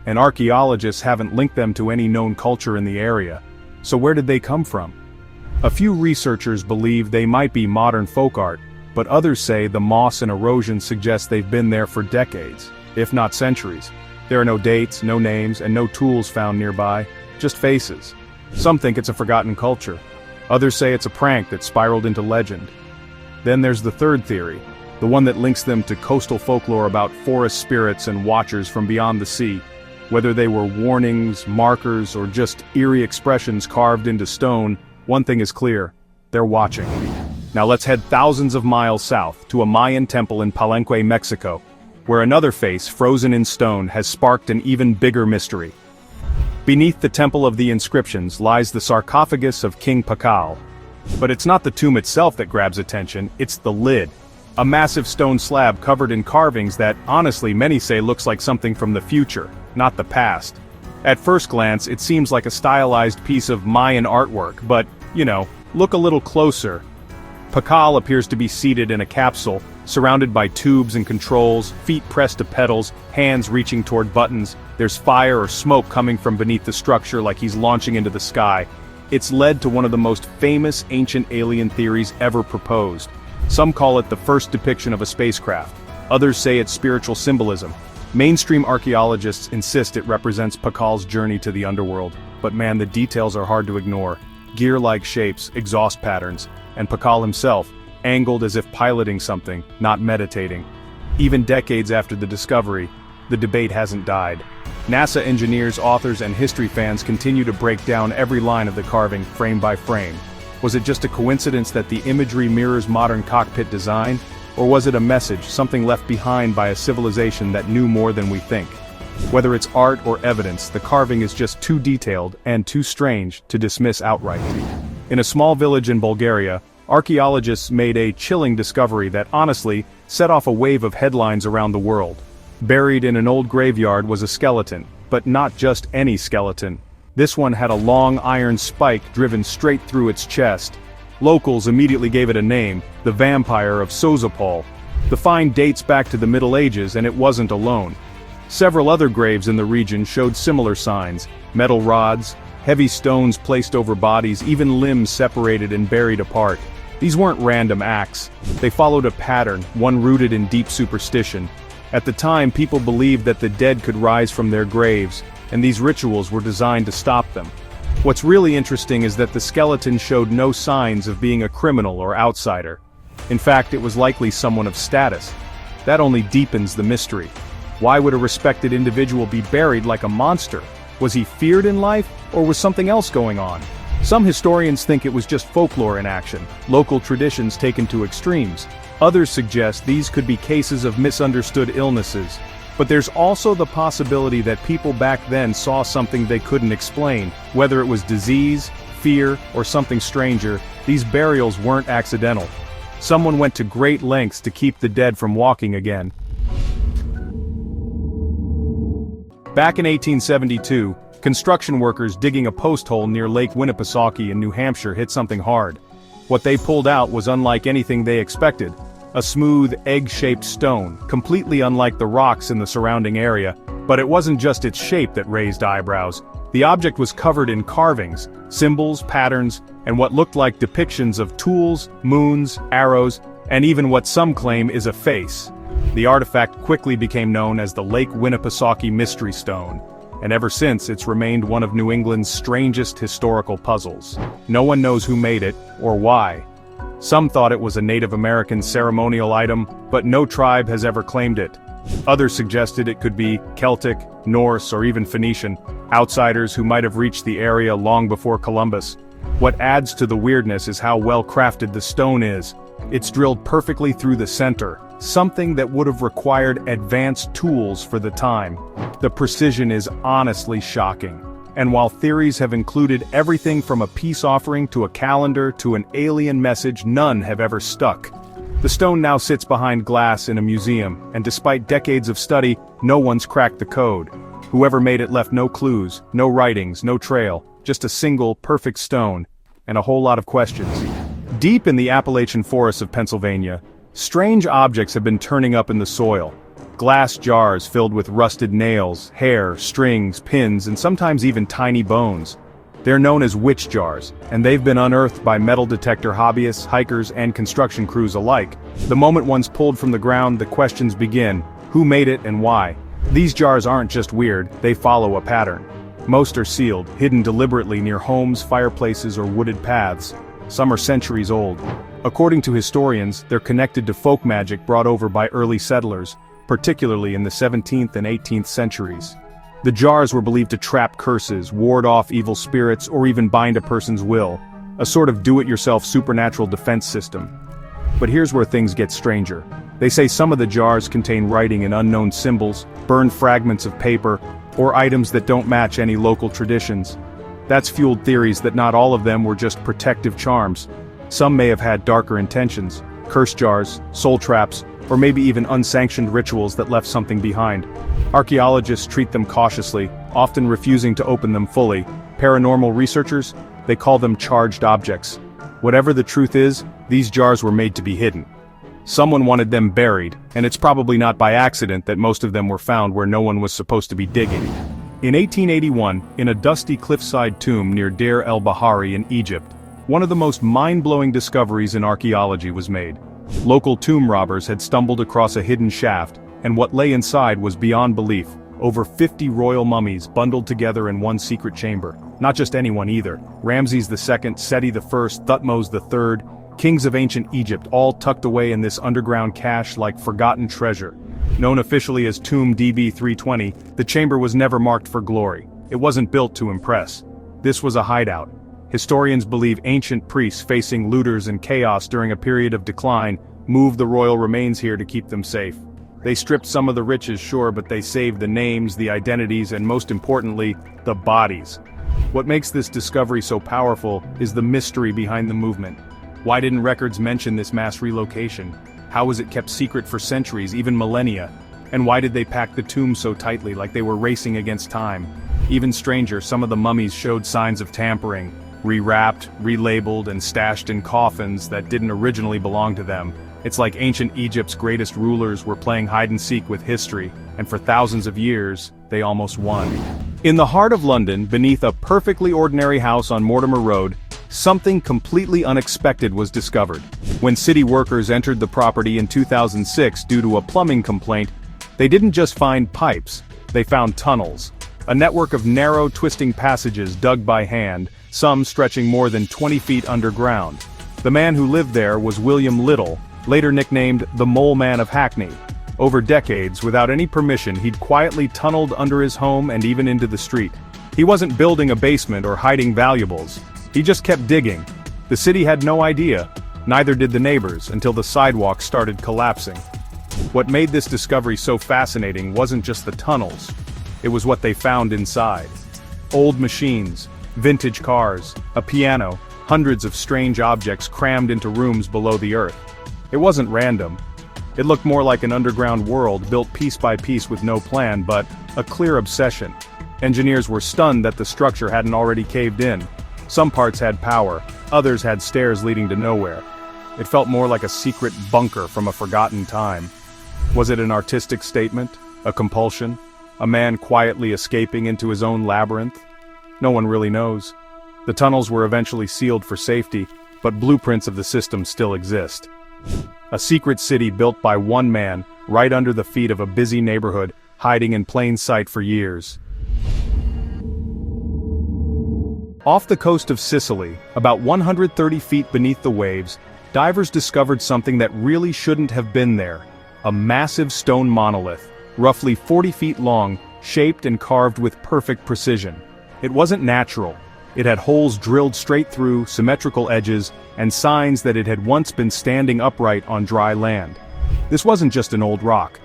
and archaeologists haven't linked them to any known culture in the area. So where did they come from? A few researchers believe they might be modern folk art, but others say the moss and erosion suggest they've been there for decades, if not centuries. There are no dates, no names, and no tools found nearby, just faces. Some think it's a forgotten culture. Others say it's a prank that spiraled into legend. Then there's the third theory, the one that links them to coastal folklore about forest spirits and watchers from beyond the sea. Whether they were warnings, markers, or just eerie expressions carved into stone, one thing is clear: they're watching. Now let's head thousands of miles south to a Mayan temple in Palenque, Mexico, where another face, frozen in stone, has sparked an even bigger mystery. Beneath the Temple of the Inscriptions lies the sarcophagus of King Pakal. But it's not the tomb itself that grabs attention, it's the lid. A massive stone slab covered in carvings that, honestly, many say looks like something from the future, not the past. At first glance, it seems like a stylized piece of Mayan artwork, but, look a little closer. Pakal appears to be seated in a capsule, surrounded by tubes and controls, feet pressed to pedals, hands reaching toward buttons. There's fire or smoke coming from beneath the structure like he's launching into the sky. It's led to one of the most famous ancient alien theories ever proposed. Some call it the first depiction of a spacecraft. Others say it's spiritual symbolism. Mainstream archaeologists insist it represents Pakal's journey to the underworld. But man, the details are hard to ignore. Gear-like shapes, exhaust patterns, and Pakal himself, angled as if piloting something, not meditating. Even decades after the discovery, the debate hasn't died. NASA engineers, authors, and history fans continue to break down every line of the carving, frame by frame. Was it just a coincidence that the imagery mirrors modern cockpit design? Or was it a message, something left behind by a civilization that knew more than we think? Whether it's art or evidence, the carving is just too detailed and too strange to dismiss outright. In a small village in Bulgaria, archaeologists made a chilling discovery that honestly set off a wave of headlines around the world. Buried in an old graveyard was a skeleton, but not just any skeleton. This one had a long iron spike driven straight through its chest. Locals immediately gave it a name, the Vampire of Sozopol. The find dates back to the Middle Ages, and it wasn't alone. Several other graves in the region showed similar signs: metal rods, heavy stones placed over bodies, even limbs separated and buried apart. These weren't random acts. They followed a pattern, one rooted in deep superstition. At the time, people believed that the dead could rise from their graves, and these rituals were designed to stop them. What's really interesting is that the skeleton showed no signs of being a criminal or outsider. In fact, it was likely someone of status. That only deepens the mystery. Why would a respected individual be buried like a monster? Was he feared in life, or was something else going on? Some historians think it was just folklore in action, local traditions taken to extremes. Others suggest these could be cases of misunderstood illnesses. But there's also the possibility that people back then saw something they couldn't explain. Whether it was disease, fear, or something stranger, these burials weren't accidental. Someone went to great lengths to keep the dead from walking again. Back in 1872, construction workers digging a post hole near Lake Winnipesaukee in New Hampshire hit something hard. What they pulled out was unlike anything they expected. A smooth, egg-shaped stone, completely unlike the rocks in the surrounding area. But it wasn't just its shape that raised eyebrows. The object was covered in carvings, symbols, patterns, and what looked like depictions of tools, moons, arrows, and even what some claim is a face. The artifact quickly became known as the Lake Winnipesaukee Mystery Stone, and ever since it's remained one of New England's strangest historical puzzles. No one knows who made it, or why. Some thought it was a Native American ceremonial item, but no tribe has ever claimed it. Others suggested it could be Celtic, Norse, or even Phoenician, outsiders who might have reached the area long before Columbus. What adds to the weirdness is how well crafted the stone is. It's drilled perfectly through the center, something that would have required advanced tools for the time. The precision is honestly shocking. And while theories have included everything from a peace offering to a calendar to an alien message, none have ever stuck. The stone now sits behind glass in a museum, and despite decades of study, no one's cracked the code. Whoever made it left no clues, no writings, no trail, just a single, perfect stone, and a whole lot of questions. Deep in the Appalachian forests of Pennsylvania, strange objects have been turning up in the soil. Glass jars filled with rusted nails, hair, strings, pins, and sometimes even tiny bones. They're known as witch jars, and they've been unearthed by metal detector hobbyists, hikers, and construction crews alike. The moment one's pulled from the ground, the questions begin: who made it and why? These jars aren't just weird, they follow a pattern. Most are sealed, hidden deliberately near homes, fireplaces, or wooded paths. Some are centuries old. According to historians, they're connected to folk magic brought over by early settlers, particularly in the 17th and 18th centuries. The jars were believed to trap curses, ward off evil spirits, or even bind a person's will, a sort of do-it-yourself supernatural defense system. But here's where things get stranger. They say some of the jars contain writing in unknown symbols, burned fragments of paper, or items that don't match any local traditions. That's fueled theories that not all of them were just protective charms. Some may have had darker intentions, curse jars, soul traps, or maybe even unsanctioned rituals that left something behind. Archaeologists treat them cautiously, often refusing to open them fully. Paranormal researchers, they call them charged objects. Whatever the truth is, these jars were made to be hidden. Someone wanted them buried, and it's probably not by accident that most of them were found where no one was supposed to be digging. In 1881, in a dusty cliffside tomb near Deir el-Bahari in Egypt, one of the most mind-blowing discoveries in archaeology was made. Local tomb robbers had stumbled across a hidden shaft, and what lay inside was beyond belief. Over 50 royal mummies bundled together in one secret chamber. Not just anyone either. Ramses II, Seti I, Thutmose III, kings of ancient Egypt, all tucked away in this underground cache like forgotten treasure. Known officially as Tomb DB 320, the chamber was never marked for glory. It wasn't built to impress. This was a hideout. Historians believe ancient priests facing looters and chaos during a period of decline moved the royal remains here to keep them safe. They stripped some of the riches, sure, but they saved the names, the identities, and most importantly, the bodies. What makes this discovery so powerful is the mystery behind the movement. Why didn't records mention this mass relocation? How was it kept secret for centuries, even millennia? And why did they pack the tombs so tightly, like they were racing against time? Even stranger, some of the mummies showed signs of tampering, rewrapped, relabeled, and stashed in coffins that didn't originally belong to them. It's like ancient Egypt's greatest rulers were playing hide-and-seek with history, and for thousands of years, they almost won. In the heart of London, beneath a perfectly ordinary house on Mortimer Road, something completely unexpected was discovered. When city workers entered the property in 2006 due to a plumbing complaint, they didn't just find pipes, they found tunnels. A network of narrow, twisting passages dug by hand, some stretching more than 20 feet underground. The man who lived there was William Little, later nicknamed the Mole Man of Hackney. Over decades, without any permission, he'd quietly tunneled under his home and even into the street. He wasn't building a basement or hiding valuables. He just kept digging. The city had no idea, neither did the neighbors, until the sidewalk started collapsing. What made this discovery so fascinating wasn't just the tunnels. It was what they found inside. Old machines, vintage cars, a piano, hundreds of strange objects crammed into rooms below the earth. It wasn't random. It looked more like an underground world built piece by piece with no plan, but a clear obsession. Engineers were stunned that the structure hadn't already caved in. Some parts had power, others had stairs leading to nowhere. It felt more like a secret bunker from a forgotten time. Was it an artistic statement? A compulsion? A man quietly escaping into his own labyrinth? No one really knows. The tunnels were eventually sealed for safety, but blueprints of the system still exist. A secret city built by one man, right under the feet of a busy neighborhood, hiding in plain sight for years. Off the coast of Sicily, about 130 feet beneath the waves, divers discovered something that really shouldn't have been there. A massive stone monolith, roughly 40 feet long, shaped and carved with perfect precision. It wasn't natural. It had holes drilled straight through, symmetrical edges, and signs that it had once been standing upright on dry land. This wasn't just an old rock.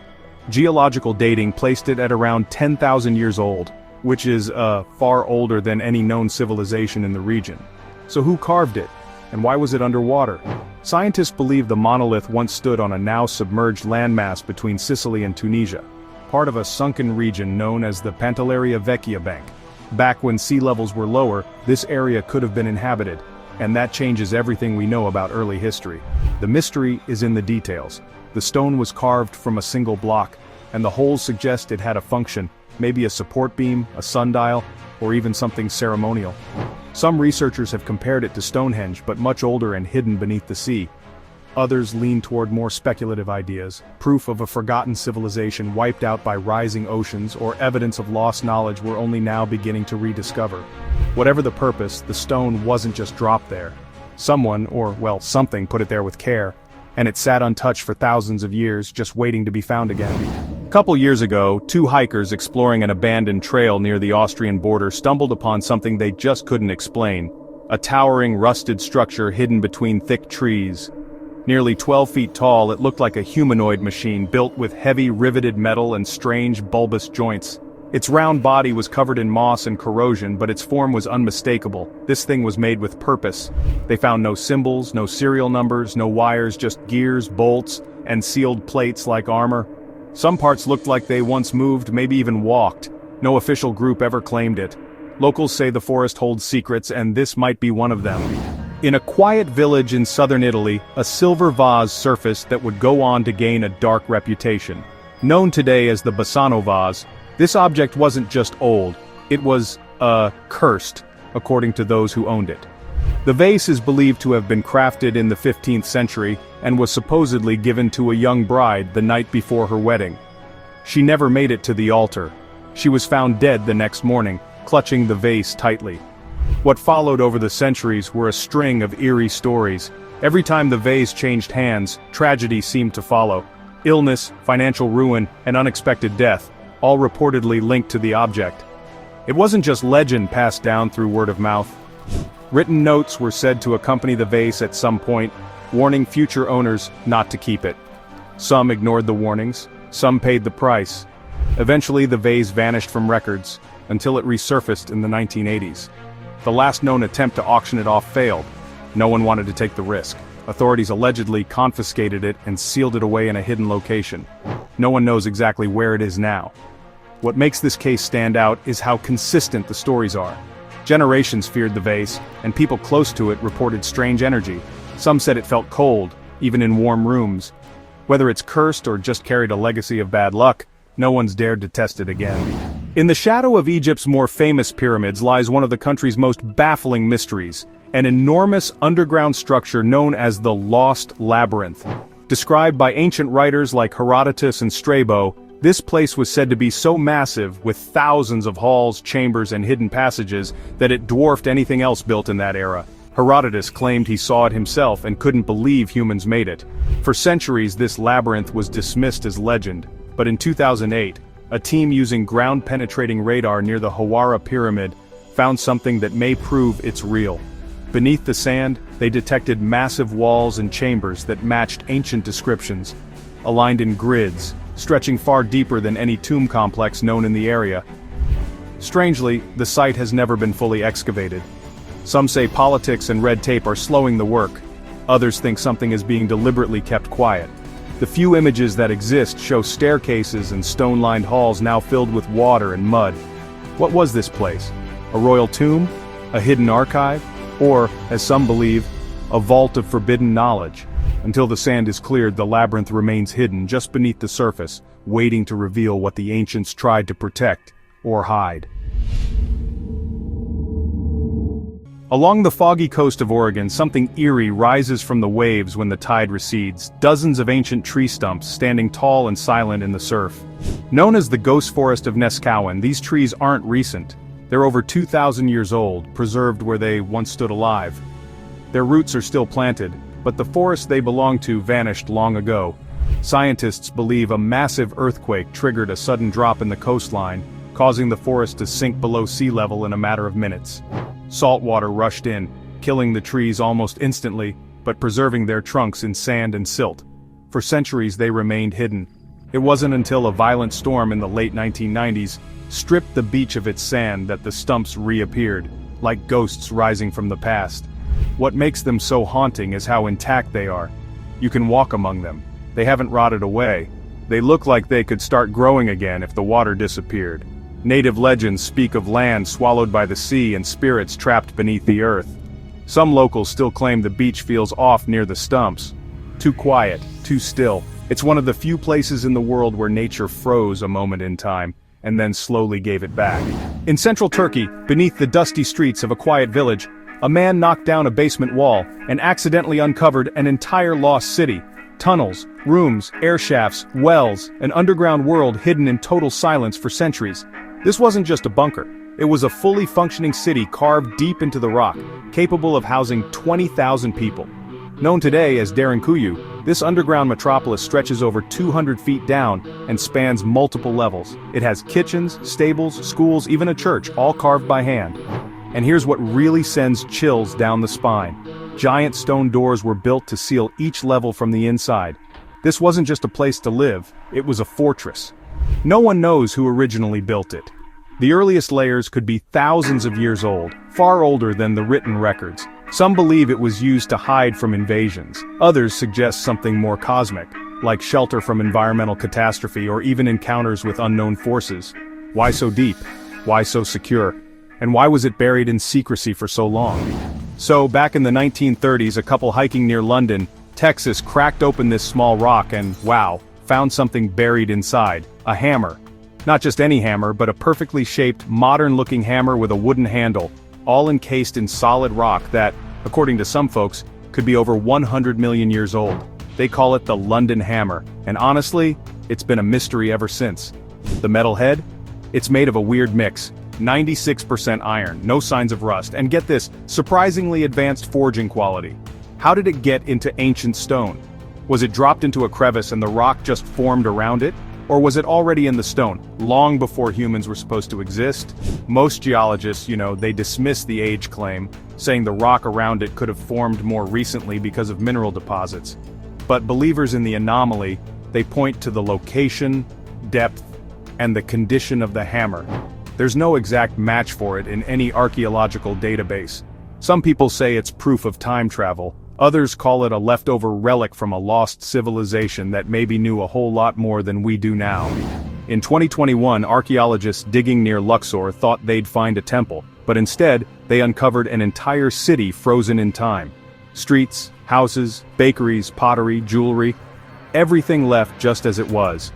Geological dating placed it at around 10,000 years old, which is far older than any known civilization in the region. So who carved it? And why was it underwater? Scientists believe the monolith once stood on a now submerged landmass between Sicily and Tunisia, part of a sunken region known as the Pantelleria Vecchia Bank. Back when sea levels were lower, this area could have been inhabited, and that changes everything we know about early history. The mystery is in the details. The stone was carved from a single block, and the holes suggest it had a function, maybe a support beam, a sundial, or even something ceremonial. Some researchers have compared it to Stonehenge, but much older and hidden beneath the sea. Others lean toward more speculative ideas, proof of a forgotten civilization wiped out by rising oceans, or evidence of lost knowledge we're only now beginning to rediscover. Whatever the purpose, the stone wasn't just dropped there. Someone, or well, something, put it there with care, and it sat untouched for thousands of years, just waiting to be found again. A couple years ago, two hikers exploring an abandoned trail near the Austrian border stumbled upon something they just couldn't explain: a towering, rusted structure hidden between thick trees. Nearly 12 feet tall, it looked like a humanoid machine built with heavy riveted metal and strange bulbous joints. Its round body was covered in moss and corrosion, but its form was unmistakable. This thing was made with purpose. They found no symbols, no serial numbers, no wires, just gears, bolts, and sealed plates like armor. Some parts looked like they once moved, maybe even walked. No official group ever claimed it. Locals say the forest holds secrets, and this might be one of them. In a quiet village in southern Italy, a silver vase surfaced that would go on to gain a dark reputation. Known today as the Bassano vase, this object wasn't just old, it was, cursed, according to those who owned it. The vase is believed to have been crafted in the 15th century and was supposedly given to a young bride the night before her wedding. She never made it to the altar. She was found dead the next morning, clutching the vase tightly. What followed over the centuries were a string of eerie stories. Every time the vase changed hands, tragedy seemed to follow. Illness, financial ruin, and unexpected death, all reportedly linked to the object. It wasn't just legend passed down through word of mouth. Written notes were said to accompany the vase at some point, warning future owners not to keep it. Some ignored the warnings, some paid the price. Eventually the vase vanished from records, until it resurfaced in the 1980s. The last known attempt to auction it off failed. No one wanted to take the risk. Authorities allegedly confiscated it and sealed it away in a hidden location. No one knows exactly where it is now. What makes this case stand out is how consistent the stories are. Generations feared the vase, and people close to it reported strange energy. Some said it felt cold, even in warm rooms. Whether it's cursed or just carried a legacy of bad luck, no one's dared to test it again. In the shadow of Egypt's more famous pyramids lies one of the country's most baffling mysteries, an enormous underground structure known as the Lost Labyrinth. Described by ancient writers like Herodotus and Strabo, this place was said to be so massive, with thousands of halls, chambers, and hidden passages, that it dwarfed anything else built in that era. Herodotus claimed he saw it himself and couldn't believe humans made it. For centuries, this labyrinth was dismissed as legend, but in 2008, a team using ground-penetrating radar near the Hawara Pyramid found something that may prove it's real. Beneath the sand, they detected massive walls and chambers that matched ancient descriptions, aligned in grids, stretching far deeper than any tomb complex known in the area. Strangely, the site has never been fully excavated. Some say politics and red tape are slowing the work. Others think something is being deliberately kept quiet. The few images that exist show staircases and stone-lined halls now filled with water and mud. What was this place? A royal tomb? A hidden archive? Or, as some believe, a vault of forbidden knowledge? Until the sand is cleared, the labyrinth remains hidden just beneath the surface, waiting to reveal what the ancients tried to protect or hide. Along the foggy coast of Oregon, something eerie rises from the waves when the tide recedes, dozens of ancient tree stumps standing tall and silent in the surf. Known as the Ghost Forest of Neskowen, these trees aren't recent. They're over 2,000 years old, preserved where they once stood alive. Their roots are still planted, but the forest they belonged to vanished long ago. Scientists believe a massive earthquake triggered a sudden drop in the coastline, causing the forest to sink below sea level in a matter of minutes. Salt water rushed in, killing the trees almost instantly, but preserving their trunks in sand and silt. For centuries they remained hidden. It wasn't until a violent storm in the late 1990s stripped the beach of its sand that the stumps reappeared, like ghosts rising from the past. What makes them so haunting is how intact they are. You can walk among them. They haven't rotted away. They look like they could start growing again if the water disappeared. Native legends speak of land swallowed by the sea and spirits trapped beneath the earth. Some locals still claim the beach feels off near the stumps. Too quiet, too still. It's one of the few places in the world where nature froze a moment in time, and then slowly gave it back. In central Turkey, beneath the dusty streets of a quiet village, a man knocked down a basement wall and accidentally uncovered an entire lost city. Tunnels, rooms, air shafts, wells, an underground world hidden in total silence for centuries. This wasn't just a bunker. It was a fully functioning city carved deep into the rock, capable of housing 20,000 people. Known today as Derinkuyu, this underground metropolis stretches over 200 feet down and spans multiple levels. It has kitchens, stables, schools, even a church, all carved by hand. And here's what really sends chills down the spine. Giant stone doors were built to seal each level from the inside. This wasn't just a place to live, it was a fortress. No one knows who originally built it. The earliest layers could be thousands of years old, far older than the written records. Some believe it was used to hide from invasions. Others suggest something more cosmic, like shelter from environmental catastrophe or even encounters with unknown forces. Why so deep? Why so secure? And why was it buried in secrecy for so long? So, back in the 1930s, a couple hiking near London, Texas, cracked open this small rock and, wow, found something buried inside. A hammer. Not just any hammer, but a perfectly shaped, modern-looking hammer with a wooden handle, all encased in solid rock that, according to some folks, could be over 100 million years old. They call it the London Hammer, and honestly, it's been a mystery ever since. The metal head? It's made of a weird mix. 96% iron, no signs of rust, and get this, surprisingly advanced forging quality. How did it get into ancient stone? Was it dropped into a crevice and the rock just formed around it? Or was it already in the stone, long before humans were supposed to exist? Most geologists, they dismiss the age claim, saying the rock around it could have formed more recently because of mineral deposits. But believers in the anomaly, they point to the location, depth, and the condition of the hammer. There's no exact match for it in any archaeological database. Some people say it's proof of time travel. Others call it a leftover relic from a lost civilization that maybe knew a whole lot more than we do now. In 2021, archaeologists digging near Luxor thought they'd find a temple, but instead, they uncovered an entire city frozen in time. Streets, houses, bakeries, pottery, jewelry, everything left just as it was.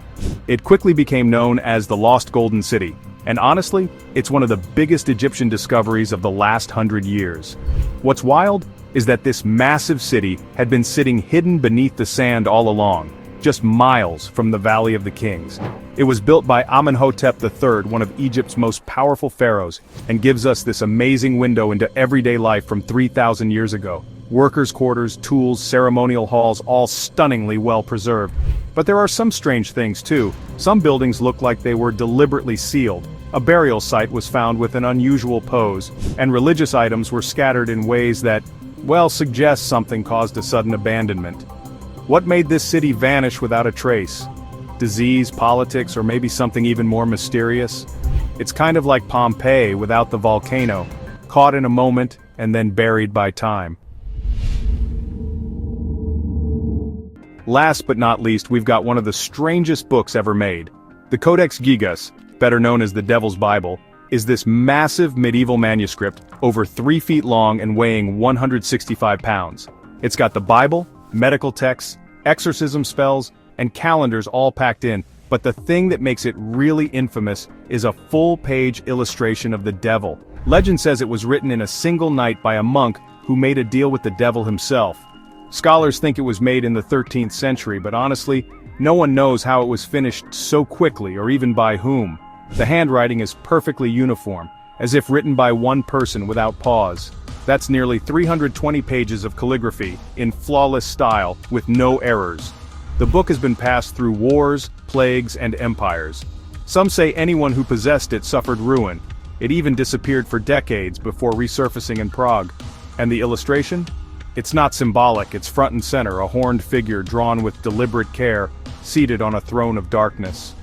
It quickly became known as the Lost Golden City, and honestly, it's one of the biggest Egyptian discoveries of the last 100 years. What's wild is that this massive city had been sitting hidden beneath the sand all along, just miles from the Valley of the Kings. It was built by Amenhotep III, one of Egypt's most powerful pharaohs, and gives us this amazing window into everyday life from 3,000 years ago. Workers' quarters, tools, ceremonial halls, all stunningly well preserved. But there are some strange things too. Some buildings look like they were deliberately sealed. A burial site was found with an unusual pose, and religious items were scattered in ways that, suggest something caused a sudden abandonment. What made this city vanish without a trace? Disease, politics, or maybe something even more mysterious? It's kind of like Pompeii without the volcano, caught in a moment and then buried by time. Last but not least, we've got one of the strangest books ever made. The Codex Gigas, better known as the Devil's Bible, is this massive medieval manuscript, over 3 feet long and weighing 165 pounds. It's got the Bible, medical texts, exorcism spells, and calendars all packed in, but the thing that makes it really infamous is a full-page illustration of the devil. Legend says it was written in a single night by a monk who made a deal with the devil himself. Scholars think it was made in the 13th century, but honestly, no one knows how it was finished so quickly or even by whom. The handwriting is perfectly uniform, as if written by one person without pause. That's nearly 320 pages of calligraphy, in flawless style, with no errors. The book has been passed through wars, plagues, and empires. Some say anyone who possessed it suffered ruin. It even disappeared for decades before resurfacing in Prague. And the illustration? It's not symbolic, it's front and center, a horned figure drawn with deliberate care, seated on a throne of darkness.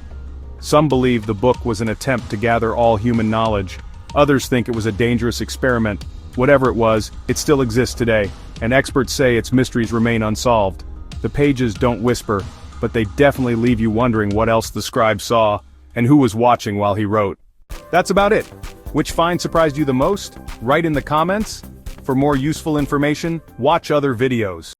Some believe the book was an attempt to gather all human knowledge. Others think it was a dangerous experiment. Whatever it was, it still exists today, and experts say its mysteries remain unsolved. The pages don't whisper, but they definitely leave you wondering what else the scribe saw, and who was watching while he wrote. That's about it. Which find surprised you the most? Write in the comments. For more useful information, watch other videos.